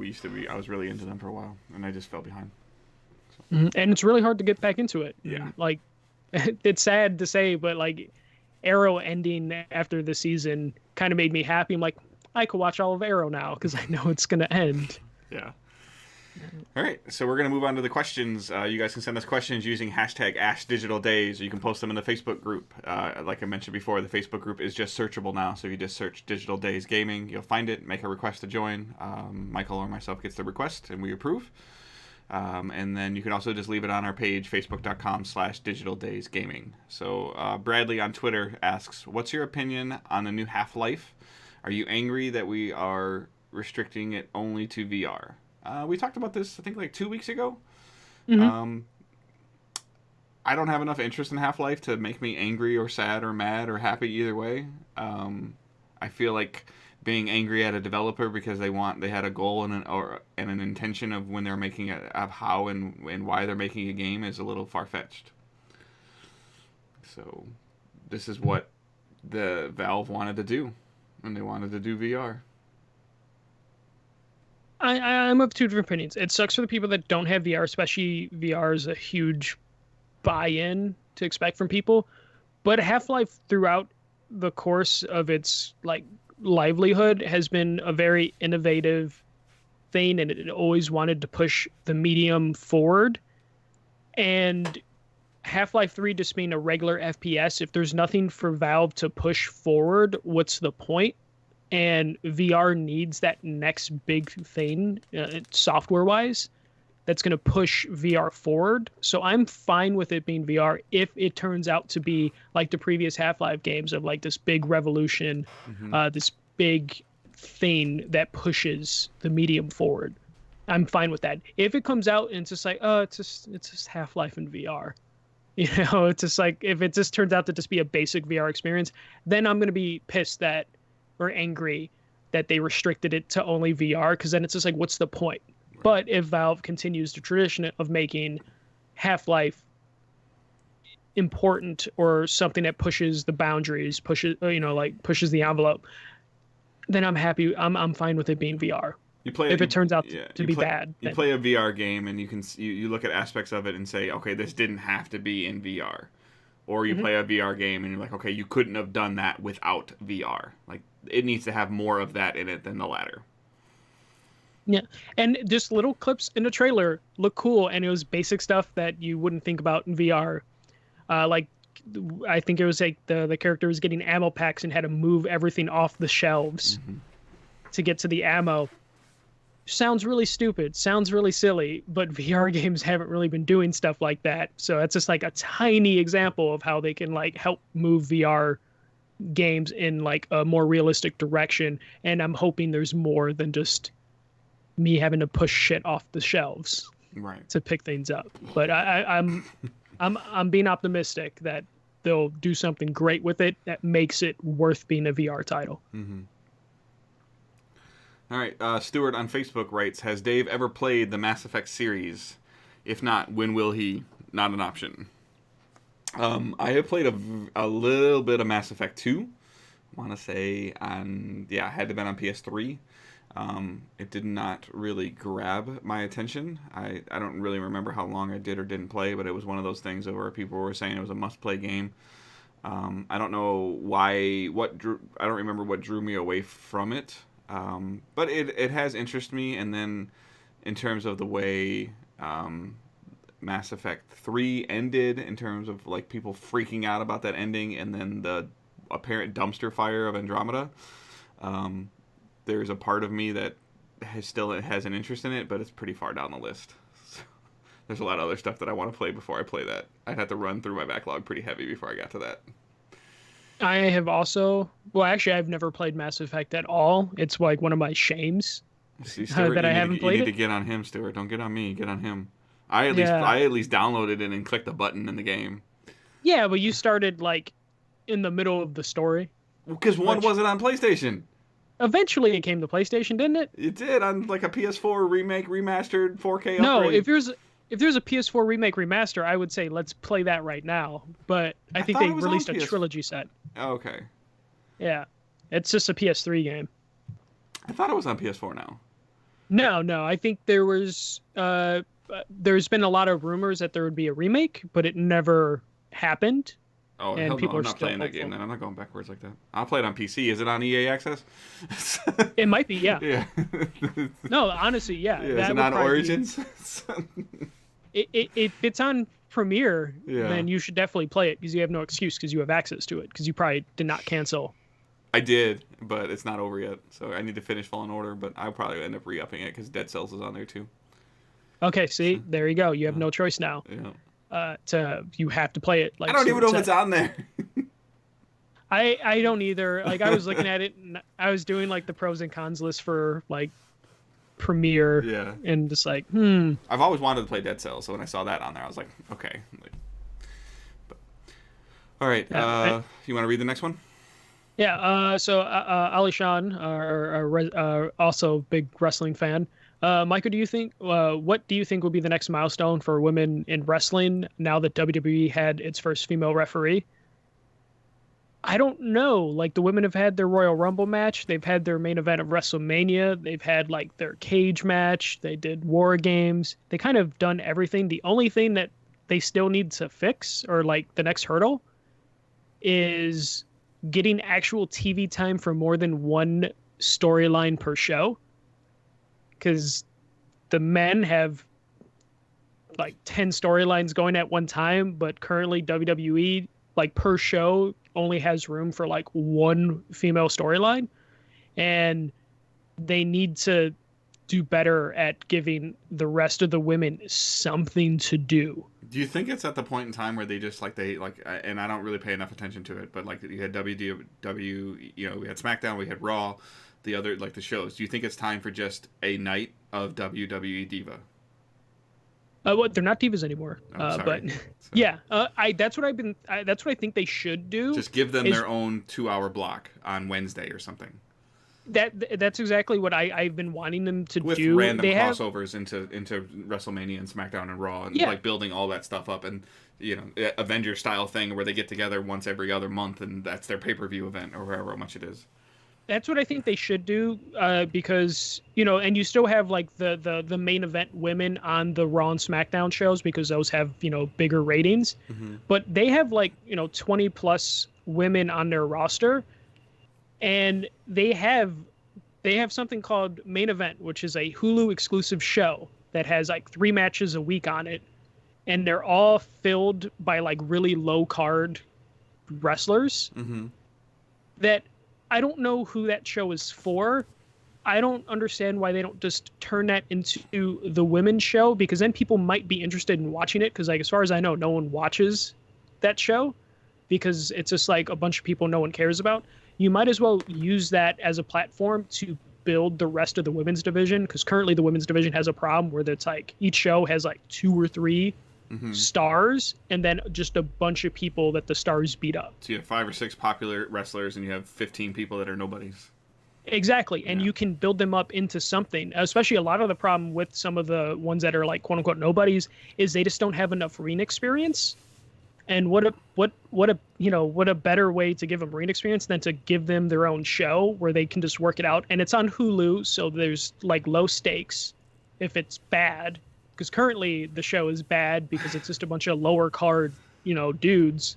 [SPEAKER 1] I was really into them for a while, and I just fell behind.
[SPEAKER 2] And it's really hard to get back into it.
[SPEAKER 1] Yeah.
[SPEAKER 2] Like, it's sad to say, but like, Arrow ending after the season kind of made me happy. I'm like, I could watch all of Arrow now because I know it's gonna end.
[SPEAKER 1] Yeah. All right, so we're going to move on to the questions. You guys can send us questions using hashtag AskDigitalDays, or you can post them in the Facebook group. Like I mentioned before, the Facebook group is just searchable now, so if you just search Digital Days Gaming, you'll find it, make a request to join. Michael or myself gets the request, and we approve. And then you can also just leave it on our page, facebook.com/digitaldaysgaming. So Bradley on Twitter asks, what's your opinion on the new Half-Life? Are you angry that we are restricting it only to VR? We talked about this, I think, like 2 weeks ago.
[SPEAKER 2] Mm-hmm.
[SPEAKER 1] I don't have enough interest in Half-Life to make me angry or sad or mad or happy either way. I feel like being angry at a developer because they had a goal and an intention of when they're making it, of how and why they're making a game is a little far-fetched. So this is what the Valve wanted to do, and they wanted to do VR.
[SPEAKER 2] I'm of 2 different opinions. It sucks for the people that don't have VR, especially VR is a huge buy-in to expect from people. But Half-Life throughout the course of its like livelihood has been a very innovative thing, and it always wanted to push the medium forward. And Half-Life 3 just being a regular FPS, if there's nothing for Valve to push forward, what's the point? And VR needs that next big thing, software-wise, that's going to push VR forward. So I'm fine with it being VR if it turns out to be like the previous Half-Life games of like this big revolution, this big thing that pushes the medium forward. I'm fine with that. If it comes out and it's just like, oh, it's just Half-Life in VR. You know, it's just like if it just turns out to just be a basic VR experience, then I'm going to be pissed that or angry that they restricted it to only VR, because then it's just like, what's the point? Right. But if Valve continues the tradition of making Half-Life important or something that pushes the boundaries, pushes the envelope, then I'm happy. I'm fine with it being VR. If it turns out to be bad,
[SPEAKER 1] you play a VR game and you look at aspects of it and say, okay, this didn't have to be in VR. Or you play a VR game and you're like, okay, you couldn't have done that without VR. Like, it needs to have more of that in it than the latter.
[SPEAKER 2] Yeah, and just little clips in the trailer look cool, and it was basic stuff that you wouldn't think about in VR. Like, I think it was like the character was getting ammo packs and had to move everything off the shelves to get to the ammo. Sounds really stupid, sounds really silly, but VR games haven't really been doing stuff like that. So that's just like a tiny example of how they can like help move VR games in like a more realistic direction. And I'm hoping there's more than just me having to push shit off the shelves to pick things up. But I'm being optimistic that they'll do something great with it that makes it worth being a VR title.
[SPEAKER 1] All right, Stuart on Facebook writes, has Dave ever played the Mass Effect series? If not, when will he? Not an option. I have played a little bit of Mass Effect 2. I want to say had to have been on PS3. It did not really grab my attention. I don't really remember how long I did or didn't play, but it was one of those things where people were saying it was a must-play game. I don't know why. I don't remember what drew me away from it. But it has interested me, and then in terms of the way Mass Effect 3 ended, in terms of like people freaking out about that ending, and then the apparent dumpster fire of Andromeda. There's a part of me that still has an interest in it, but it's pretty far down the list. So, there's a lot of other stuff that I want to play before I play that. I'd have to run through my backlog pretty heavy before I got to that.
[SPEAKER 2] I have also, well, actually, I've never played Mass Effect at all. It's like one of my shames.
[SPEAKER 1] See, Stuart,
[SPEAKER 2] that I haven't played
[SPEAKER 1] You need
[SPEAKER 2] it.
[SPEAKER 1] to get on him, Stuart. Don't get on me. Get on him. I at least downloaded it and clicked the button in the game.
[SPEAKER 2] Yeah, but you started like in the middle of the story.
[SPEAKER 1] Because one wasn't on PlayStation.
[SPEAKER 2] Eventually, it came to PlayStation, didn't it?
[SPEAKER 1] It did on like a PS4 remake, remastered 4K upgrade.
[SPEAKER 2] No, if there's a PS4 remake remaster, I would say let's play that right now. But I think they released a trilogy set.
[SPEAKER 1] Oh, okay.
[SPEAKER 2] Yeah, it's just a PS3 game.
[SPEAKER 1] I thought it was on PS4 now.
[SPEAKER 2] No. I think there's been a lot of rumors that there would be a remake, but it never happened.
[SPEAKER 1] Oh,
[SPEAKER 2] and
[SPEAKER 1] hell
[SPEAKER 2] people
[SPEAKER 1] no, I'm
[SPEAKER 2] are
[SPEAKER 1] not
[SPEAKER 2] still
[SPEAKER 1] playing that
[SPEAKER 2] hopeful.
[SPEAKER 1] game then. I'm not going backwards like that. I'll play it on PC. Is it on EA Access?
[SPEAKER 2] It might be, yeah.
[SPEAKER 1] Yeah.
[SPEAKER 2] No, honestly, yeah.
[SPEAKER 1] Is it on Origins?
[SPEAKER 2] If it's on Premiere,
[SPEAKER 1] Yeah.
[SPEAKER 2] then you should definitely play it because you have no excuse because you have access to it because you probably did not cancel.
[SPEAKER 1] I did, but it's not over yet. So I need to finish Fallen Order, but I'll probably end up re-upping it because Dead Cells is on there too.
[SPEAKER 2] Okay, see, there you go. You have no choice now.
[SPEAKER 1] Yeah.
[SPEAKER 2] You have to play it. Like
[SPEAKER 1] I don't even know if it's on there.
[SPEAKER 2] I don't either. Like I was looking at it and I was doing like the pros and cons list for like Premiere.
[SPEAKER 1] Yeah.
[SPEAKER 2] And just like,
[SPEAKER 1] I've always wanted to play Dead Cells, so when I saw that on there, I was like, okay. All right. You want to read the next one?
[SPEAKER 2] Yeah. So Ali Shan, also big wrestling fan. Michael, do you think what do you think will be the next milestone for women in wrestling now that WWE had its first female referee? I don't know. Like the women have had their Royal Rumble match, they've had their main event of WrestleMania, they've had like their cage match, they did War Games. They kind of done everything. The only thing that they still need to fix, or like the next hurdle, is getting actual TV time for more than one storyline per show. Because the men have like 10 storylines going at one time, but currently WWE, like per show, only has room for like one female storyline. And they need to do better at giving the rest of the women something to do.
[SPEAKER 1] Do you think it's at the point in time where they just and I don't really pay enough attention to it, but like you had WW, you know, we had SmackDown, we had Raw, the other like the shows. Do you think it's time for just a night of WWE Diva?
[SPEAKER 2] They're not divas anymore. But yeah, that's what I think they should do.
[SPEAKER 1] Just give them their own 2-hour block on Wednesday or something.
[SPEAKER 2] That's exactly what I've been wanting them to
[SPEAKER 1] with
[SPEAKER 2] do.
[SPEAKER 1] With random crossovers into WrestleMania and SmackDown and Raw, and like building all that stuff up, and you know, Avengers style thing where they get together once every other month, and that's their pay-per-view event or however much it is.
[SPEAKER 2] That's what I think they should do, because you know, and you still have like the main event women on the Raw and SmackDown shows because those have, you know, bigger ratings, but they have like, you know, 20 plus women on their roster. And they have something called Main Event, which is a Hulu exclusive show that has like 3 matches a week on it. And they're all filled by like really low card wrestlers that I don't know who that show is for. I don't understand why they don't just turn that into the women's show, because then people might be interested in watching it. Because like, as far as I know, no one watches that show because it's just like a bunch of people no one cares about. You might as well use that as a platform to build the rest of the women's division, because currently the women's division has a problem where it's like each show has like 2 or 3 stars and then just a bunch of people that the stars beat up.
[SPEAKER 1] So you have 5 or 6 popular wrestlers and you have 15 people that are nobodies.
[SPEAKER 2] Exactly. And you can build them up into something. Especially a lot of the problem with some of the ones that are like quote unquote nobodies is they just don't have enough ring experience. And what a better way to give them ring experience than to give them their own show where they can just work it out. And it's on Hulu, so there's like low stakes if it's bad, because currently the show is bad because it's just a bunch of lower card, you know, dudes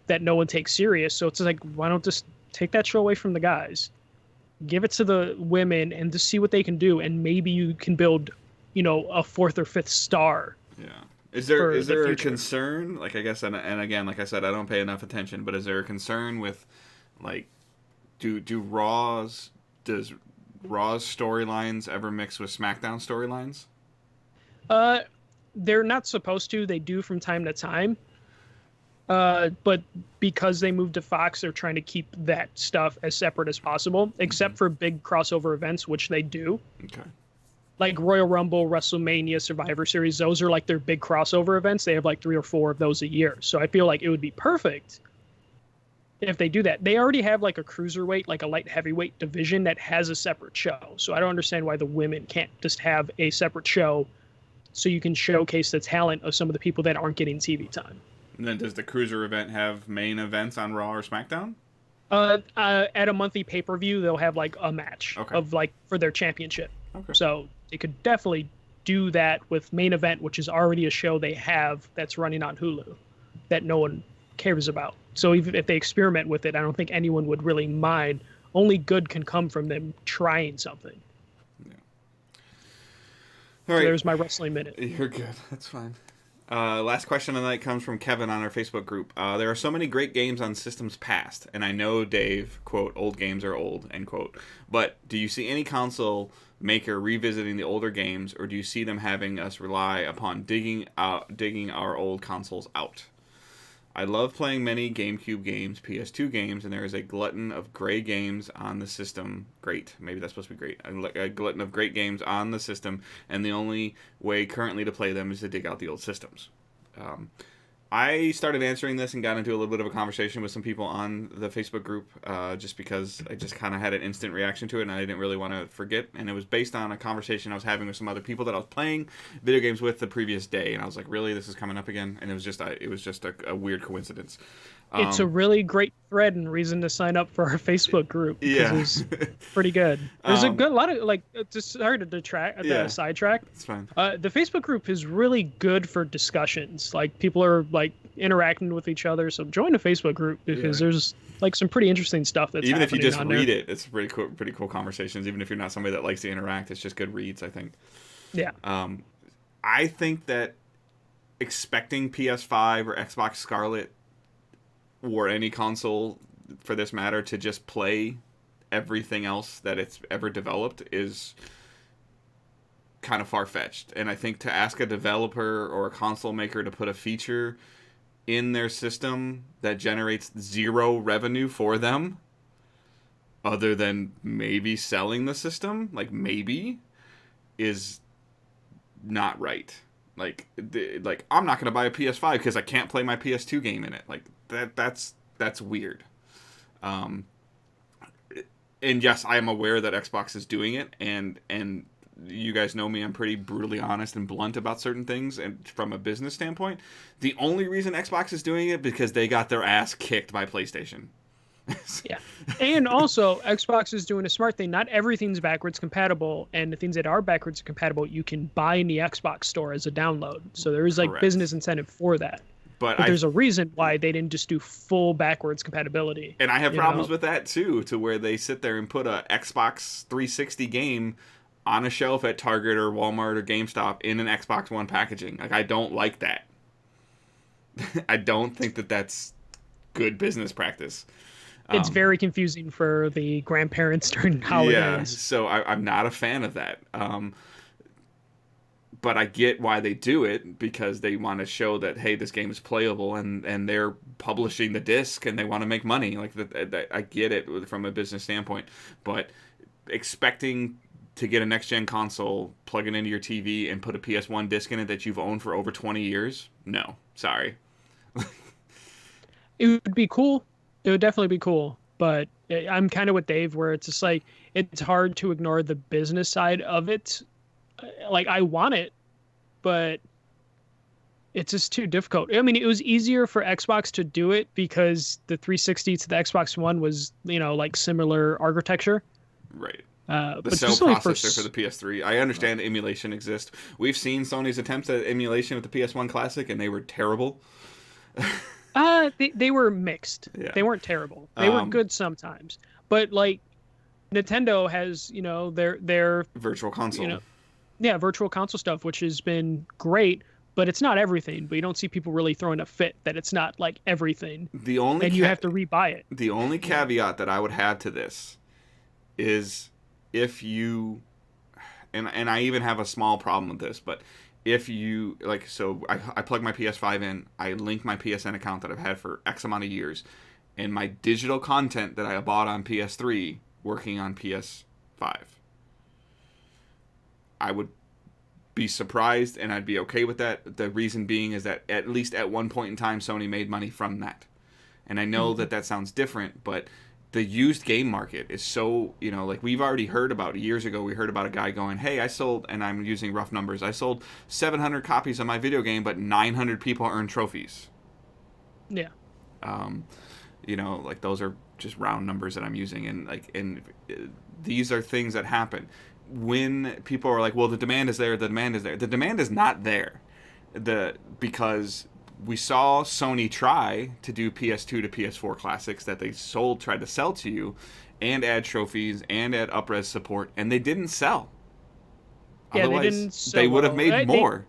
[SPEAKER 2] that no one takes serious. So it's like, why don't just take that show away from the guys, give it to the women and just see what they can do. And maybe you can build a fourth or fifth star.
[SPEAKER 1] Yeah. Is there a
[SPEAKER 2] future.
[SPEAKER 1] concern? Like, I guess, and again, like I said, I don't pay enough attention, but is there a concern with, like, does Raw's storylines ever mix with SmackDown storylines?
[SPEAKER 2] They're not supposed to. They do from time to time. But because they moved to Fox, they're trying to keep that stuff as separate as possible, except for big crossover events, which they do.
[SPEAKER 1] Okay.
[SPEAKER 2] Like Royal Rumble, WrestleMania, Survivor Series, those are like their big crossover events. They have like 3 or 4 of those a year. So I feel like it would be perfect if they do that. They already have like a cruiserweight, like a light heavyweight division that has a separate show. So I don't understand why the women can't just have a separate show so you can showcase the talent of some of the people that aren't getting TV time.
[SPEAKER 1] And then does the cruiser event have main events on Raw or SmackDown?
[SPEAKER 2] At a monthly pay-per-view, they'll have like a match of like for their championship.
[SPEAKER 1] Okay.
[SPEAKER 2] So they could definitely do that with main event, which is already a show they have that's running on Hulu that no one cares about. So even if they experiment with it, I don't think anyone would really mind. Only good can come from them trying something.
[SPEAKER 1] Yeah. All right.
[SPEAKER 2] So there's my wrestling minute.
[SPEAKER 1] You're good. That's fine. Last question of the night comes from Kevin on our Facebook group. There are so many great games on systems past, and I know Dave, quote, old games are old, end quote. But do you see any console maker revisiting the older games, or do you see them having us rely upon digging our old consoles out? I love playing many GameCube games, PS2 games, and there is a glutton of great games on the system. Great. Maybe that's supposed to be great. A glutton of great games on the system, and the only way currently to play them is to dig out the old systems. I started answering this and got into a little bit of a conversation with some people on the Facebook group just because I just kind of had an instant reaction to it and I didn't really want to forget. And it was based on a conversation I was having with some other people that I was playing video games with the previous day. And I was like, really? This is coming up again? And it was just a weird coincidence.
[SPEAKER 2] It's a really great thread and reason to sign up for our Facebook group.
[SPEAKER 1] Yeah.
[SPEAKER 2] It's pretty good. There's a lot of, like, just sorry to sidetrack.
[SPEAKER 1] It's fine.
[SPEAKER 2] The Facebook group is really good for discussions. Like, people are, like, interacting with each other. So join the Facebook group because there's, like, some pretty interesting stuff that's
[SPEAKER 1] even if you just read
[SPEAKER 2] there.
[SPEAKER 1] it, it's pretty cool conversations. Even if you're not somebody that likes to interact, it's just good reads, I think.
[SPEAKER 2] Yeah.
[SPEAKER 1] I think that expecting PS5 or Xbox Scarlet or any console for this matter to just play everything else that it's ever developed is kind of far-fetched. And I think to ask a developer or a console maker to put a feature in their system that generates 0 revenue for them other than maybe selling the system, like maybe, is not right. Like I'm not going to buy a PS5 because I can't play my PS2 game in it. Like that's weird. And yes, I am aware that Xbox is doing it, and you guys know me, I'm pretty brutally honest and blunt about certain things, and from a business standpoint, the only reason Xbox is doing it because they got their ass kicked by PlayStation.
[SPEAKER 2] Yeah. And also, Xbox is doing a smart thing. Not everything's backwards compatible, and the things that are backwards compatible, you can buy in the Xbox store as a download. So there is, like,
[SPEAKER 1] Correct.
[SPEAKER 2] business incentive for that. But there's a reason why they didn't just do full backwards compatibility.
[SPEAKER 1] And I have problems with that, too, to where they sit there and put a Xbox 360 game on a shelf at Target or Walmart or GameStop in an Xbox One packaging. Like, I don't like that. I don't think that that's good business practice.
[SPEAKER 2] It's very confusing for the grandparents during holidays.
[SPEAKER 1] Yeah, so I'm not a fan of that. But I get why they do it, because they want to show that, hey, this game is playable, and they're publishing the disc and they want to make money. Like I get it from a business standpoint, but expecting to get a next-gen console, plug it into your TV, and put a PS1 disc in it that you've owned for over 20 years, no, sorry.
[SPEAKER 2] It would be cool. It would definitely be cool, but I'm kind of with Dave, where it's just like, it's hard to ignore the business side of it. Like, I want it, but it's just too difficult. I mean, it was easier for Xbox to do it because the 360 to the Xbox One was, like, similar architecture.
[SPEAKER 1] Right.
[SPEAKER 2] The
[SPEAKER 1] cell processor for the PS3. I understand emulation exists. We've seen Sony's attempts at emulation with the PS1 Classic, and they were terrible.
[SPEAKER 2] They were mixed.
[SPEAKER 1] Yeah.
[SPEAKER 2] They weren't terrible. They were good sometimes. But, like, Nintendo has, their
[SPEAKER 1] Virtual Console.
[SPEAKER 2] yeah, virtual console stuff, which has been great, but it's not everything. But you don't see people really throwing a fit that it's not like everything,
[SPEAKER 1] The only
[SPEAKER 2] and you have to rebuy it.
[SPEAKER 1] the only caveat that I would have to this is if you, and I even have a small problem with this, but if you like, so I plug my PS5 in, I link my PSN account that I've had for X amount of years, and my digital content that I bought on PS3 working on PS5. I would be surprised and I'd be okay with that. The reason being is that at least at one point in time, Sony made money from that. And I know that sounds different, but the used game market is so, like we've already heard about years ago, we heard about a guy going, hey, I sold, and I'm using rough numbers, I sold 700 copies of my video game, but 900 people earned trophies.
[SPEAKER 2] Yeah.
[SPEAKER 1] Like those are just round numbers that I'm using. And these are things that happen. When people are like, well, the demand is there, the demand is not there. Because we saw Sony try to do PS2 to PS4 classics that they tried to sell to you and add trophies and add up-res support, and they didn't sell.
[SPEAKER 2] Yeah,
[SPEAKER 1] Otherwise,
[SPEAKER 2] they didn't sell
[SPEAKER 1] they would have
[SPEAKER 2] well.
[SPEAKER 1] made more.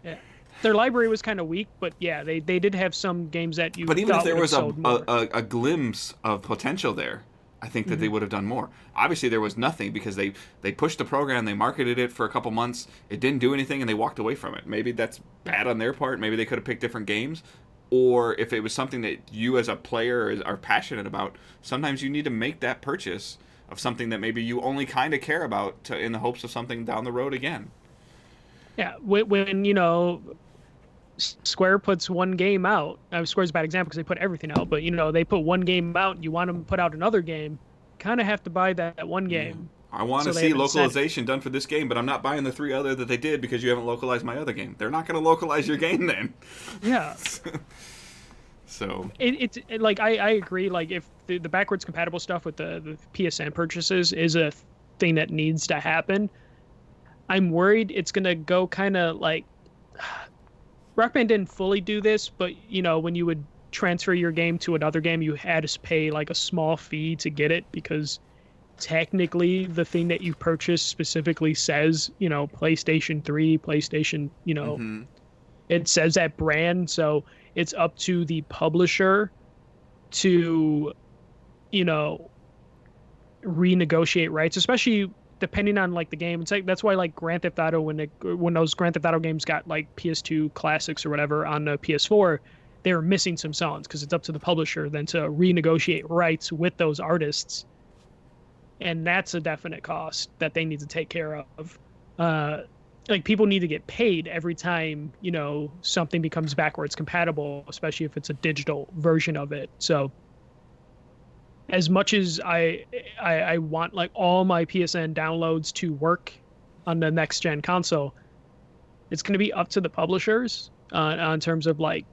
[SPEAKER 2] Yeah. Their library was kind of weak, but yeah, they did have some games that you
[SPEAKER 1] But even if there was
[SPEAKER 2] a
[SPEAKER 1] a glimpse of potential there, I think that they would have done more. Obviously, there was nothing because they pushed the program, they marketed it for a couple months, it didn't do anything, and they walked away from it. Maybe that's bad on their part. Maybe they could have picked different games. Or if it was something that you as a player are passionate about, sometimes you need to make that purchase of something that maybe you only kind of care about in the hopes of something down the road again.
[SPEAKER 2] Yeah, when Square puts one game out. Square's a bad example because they put everything out, but they put one game out. You want them to put out another game, kind of have to buy that one game.
[SPEAKER 1] I want to see localization done for this game, but I'm not buying the 3 other that they did because you haven't localized my other game. They're not going to localize your game then.
[SPEAKER 2] Yeah.
[SPEAKER 1] So
[SPEAKER 2] it's like I agree. Like if the backwards compatible stuff with the PSN purchases is a thing that needs to happen, I'm worried it's gonna go kind of like Rock Band didn't fully do this, but when you would transfer your game to another game, you had to pay like a small fee to get it because technically the thing that you purchased specifically says PlayStation 3, PlayStation, it says that brand, so it's up to the publisher to renegotiate rights, especially depending on like the game. It's like that's why like Grand Theft Auto when those Grand Theft Auto games got like PS2 classics or whatever on the PS4, they were missing some songs because it's up to the publisher then to renegotiate rights with those artists, and that's a definite cost that they need to take care of. Like people need to get paid every time something becomes backwards compatible, especially if it's a digital version of it. So as much as I want like all my PSN downloads to work on the next gen console, it's going to be up to the publishers on terms of like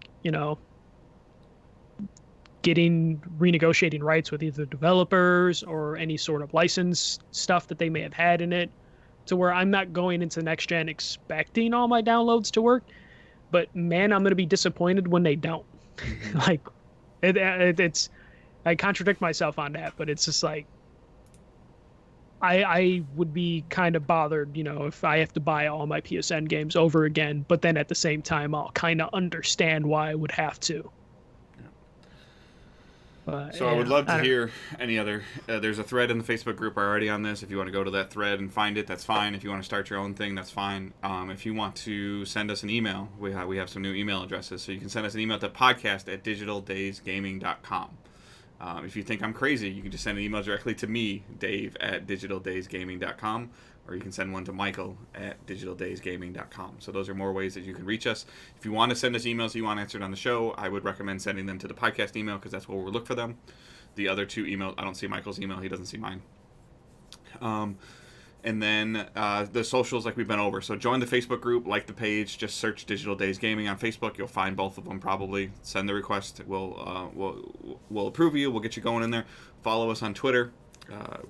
[SPEAKER 2] renegotiating rights with either developers or any sort of license stuff that they may have had in it, to where I'm not going into next gen expecting all my downloads to work, but man, I'm going to be disappointed when they don't. Like it's I contradict myself on that, but it's just like I would be kind of bothered, if I have to buy all my PSN games over again, but then at the same time I'll kind of understand why I would have to.
[SPEAKER 1] So I would love to hear any other. There's a thread in the Facebook group already on this. If you want to go to that thread and find it, that's fine. If you want to start your own thing, that's fine. If you want to send us an email, we have some new email addresses. So you can send us an email to podcast@digitaldaysgaming.com. If you think I'm crazy, you can just send an email directly to me, Dave, at digitaldaysgaming.com, or you can send one to Michael at digitaldaysgaming.com. So those are more ways that you can reach us. If you want to send us emails you want answered on the show, I would recommend sending them to the podcast email because that's where we'll look for them. The other 2 emails, I don't see Michael's email. He doesn't see mine. And then the socials like we've been over. So join the Facebook group, like the page, just search Digital Days Gaming on Facebook. You'll find both of them probably. Send the request. We'll approve you. We'll get you going in there. Follow us on Twitter.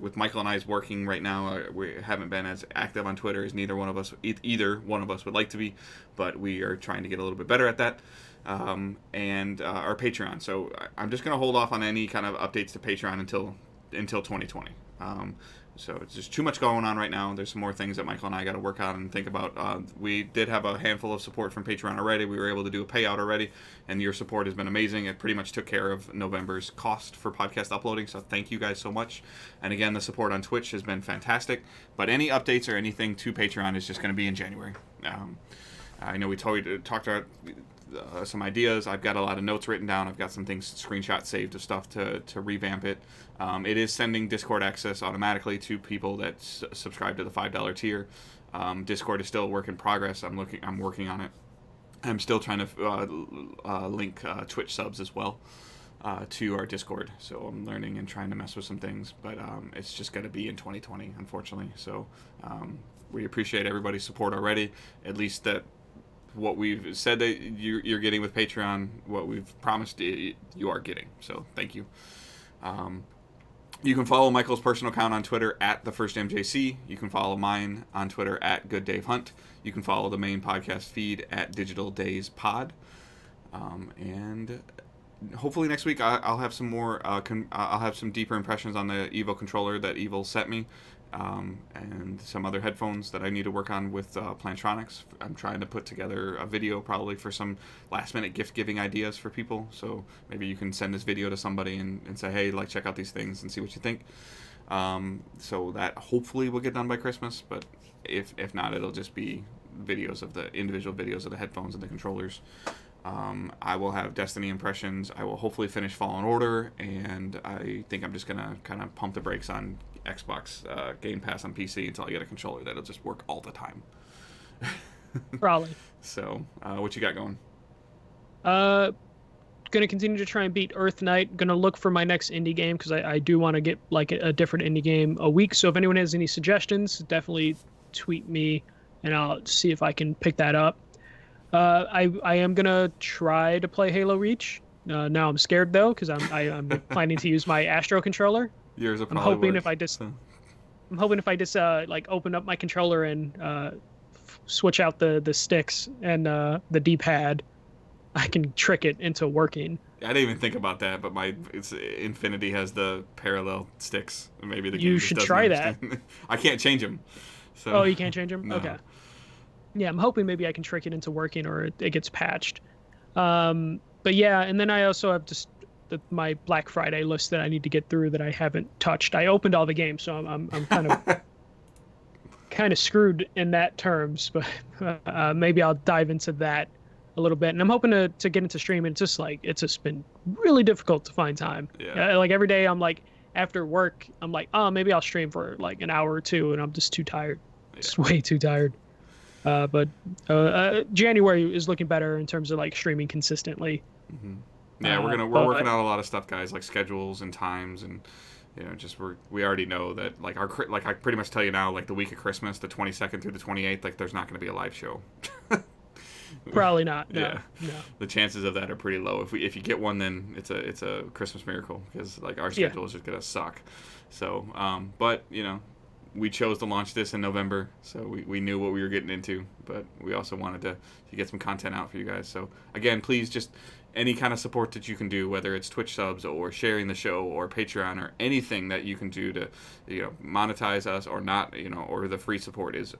[SPEAKER 1] With Michael and I's working right now, we haven't been as active on Twitter as either one of us would like to be, but we are trying to get a little bit better at that. And our Patreon. So I'm just going to hold off on any kind of updates to Patreon until 2020. So it's just too much going on right now. There's some more things that Michael and I got to work on and think about. We did have a handful of support from Patreon already. We were able to do a payout already, and your support has been amazing. It pretty much took care of November's cost for podcast uploading, so thank you guys so much. And again, the support on Twitch has been fantastic. But any updates or anything to Patreon is just going to be in January. I know we talked about some ideas. I've got a lot of notes written down. I've got some things, screenshots saved of stuff to revamp it. It is sending Discord access automatically to people that subscribe to the $5 tier. Discord is still a work in progress. I'm working on it. I'm still trying to link Twitch subs as well to our Discord. So I'm learning and trying to mess with some things, but it's just going to be in 2020, unfortunately. So we appreciate everybody's support already. At least that what we've said that you're getting with Patreon, what we've promised you are getting. So thank you. You can follow Michael's personal account on Twitter at @TheFirstMJC. You can follow mine on Twitter at GoodDaveHunt. You can follow the main podcast feed at Digital Days Pod. And hopefully next week I'll have some more. I'll have some deeper impressions on the Evo controller that Evil sent me. And some other headphones that I need to work on with Plantronics. I'm trying to put together a video probably for some last-minute gift-giving ideas for people. So maybe you can send this video to somebody and say, hey, like, check out these things and see what you think. So that hopefully will get done by Christmas. But if not, it'll just be videos of the individual videos of the headphones and the controllers. I will have Destiny impressions. I will hopefully finish Fallen Order. And I think I'm just going to kind of pump the brakes on Xbox Game Pass on PC until I get a controller that'll just work all the time.
[SPEAKER 2] Probably.
[SPEAKER 1] So, what you got going?
[SPEAKER 2] Gonna continue to try and beat EarthNight. Gonna look for my next indie game because I do want to get like a different indie game a week. So if anyone has any suggestions, definitely tweet me and I'll see if I can pick that up. I am gonna try to play Halo Reach. Now I'm scared though because I'm planning to use my Astro controller.
[SPEAKER 1] Yours will
[SPEAKER 2] I'm
[SPEAKER 1] probably
[SPEAKER 2] hoping
[SPEAKER 1] work,
[SPEAKER 2] if I just
[SPEAKER 1] so.
[SPEAKER 2] I'm hoping if I just like open up my controller and switch out the sticks and the D-pad, I can trick it into working.
[SPEAKER 1] I didn't even think about that, but Infinity has the parallel sticks. Maybe the
[SPEAKER 2] You
[SPEAKER 1] game
[SPEAKER 2] should
[SPEAKER 1] just
[SPEAKER 2] try
[SPEAKER 1] doesn't understand. I can't change them. So.
[SPEAKER 2] Oh, you can't change them?
[SPEAKER 1] No.
[SPEAKER 2] Okay. Yeah, I'm hoping maybe I can trick it into working or it gets patched. But yeah, and then I also have just my Black Friday list that I need to get through that I haven't touched. I opened all the games, so I'm kind of screwed in that terms. But maybe I'll dive into that a little bit. And I'm hoping to get into streaming. It's just been really difficult to find time.
[SPEAKER 1] Yeah.
[SPEAKER 2] Like every day I'm like after work, I'm like, oh, maybe I'll stream for like an hour or two, and I'm just too tired.
[SPEAKER 1] Yeah.
[SPEAKER 2] Just way too tired. But January is looking better in terms of like streaming consistently.
[SPEAKER 1] Mm-hmm. Yeah, we're working out a lot of stuff, guys, like schedules and times, and just we already know that like I pretty much tell you now, like the week of Christmas, the 22nd through the 28th, like there's not going to be a live show.
[SPEAKER 2] Probably not. No,
[SPEAKER 1] yeah.
[SPEAKER 2] No.
[SPEAKER 1] The chances of that are pretty low. If you get one, then it's a Christmas miracle because like our schedule is just gonna suck. So, but we chose to launch this in November, so we knew what we were getting into, but we also wanted to get some content out for you guys. So again, please just any kind of support that you can do, whether it's Twitch subs or sharing the show or Patreon or anything that you can do to monetize us or not, or the free support is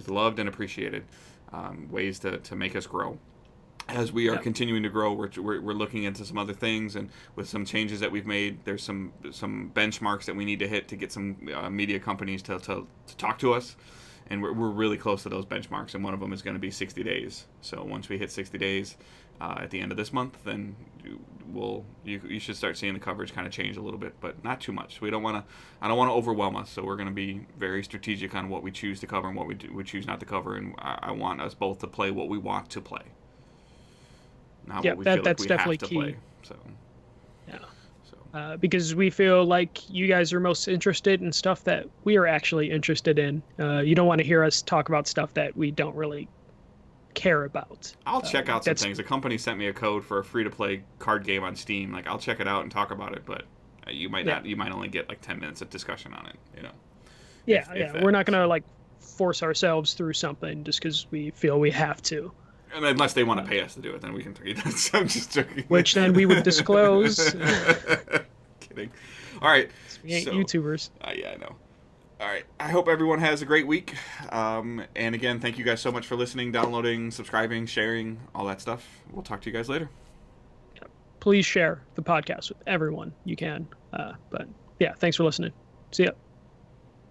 [SPEAKER 1] loved and appreciated. Ways to make us grow. As we are continuing to grow, we're looking into some other things, and with some changes that we've made, there's some benchmarks that we need to hit to get some media companies to talk to us, and we're really close to those benchmarks, and one of them is going to be 60 days. So once we hit 60 days at the end of this month, then you should start seeing the coverage kind of change a little bit, but not too much. I don't want to overwhelm us, so we're going to be very strategic on what we choose to cover and what we choose not to cover, and I want us both to play what we want to play. Not what we feel
[SPEAKER 2] that's
[SPEAKER 1] like we
[SPEAKER 2] definitely
[SPEAKER 1] have to
[SPEAKER 2] key.
[SPEAKER 1] play. So.
[SPEAKER 2] Yeah.
[SPEAKER 1] So.
[SPEAKER 2] Because we feel like you guys are most interested in stuff that we are actually interested in. You don't want to hear us talk about stuff that we don't really care about.
[SPEAKER 1] I'll check out some things. A company sent me a code for a free-to-play card game on Steam. Like, I'll check it out and talk about it, but you might not. You might only get like 10 minutes of discussion on it.
[SPEAKER 2] Yeah. We're not gonna like force ourselves through something just because we feel we have to.
[SPEAKER 1] And unless they want to pay us to do it, then we can tell you that. So I'm just joking.
[SPEAKER 2] Which then we would disclose.
[SPEAKER 1] Kidding. All right.
[SPEAKER 2] We ain't YouTubers.
[SPEAKER 1] Yeah, I know. All right. I hope everyone has a great week. And again, thank you guys so much for listening, downloading, subscribing, sharing, all that stuff. We'll talk to you guys later.
[SPEAKER 2] Please share the podcast with everyone you can. But yeah, thanks for listening. See ya.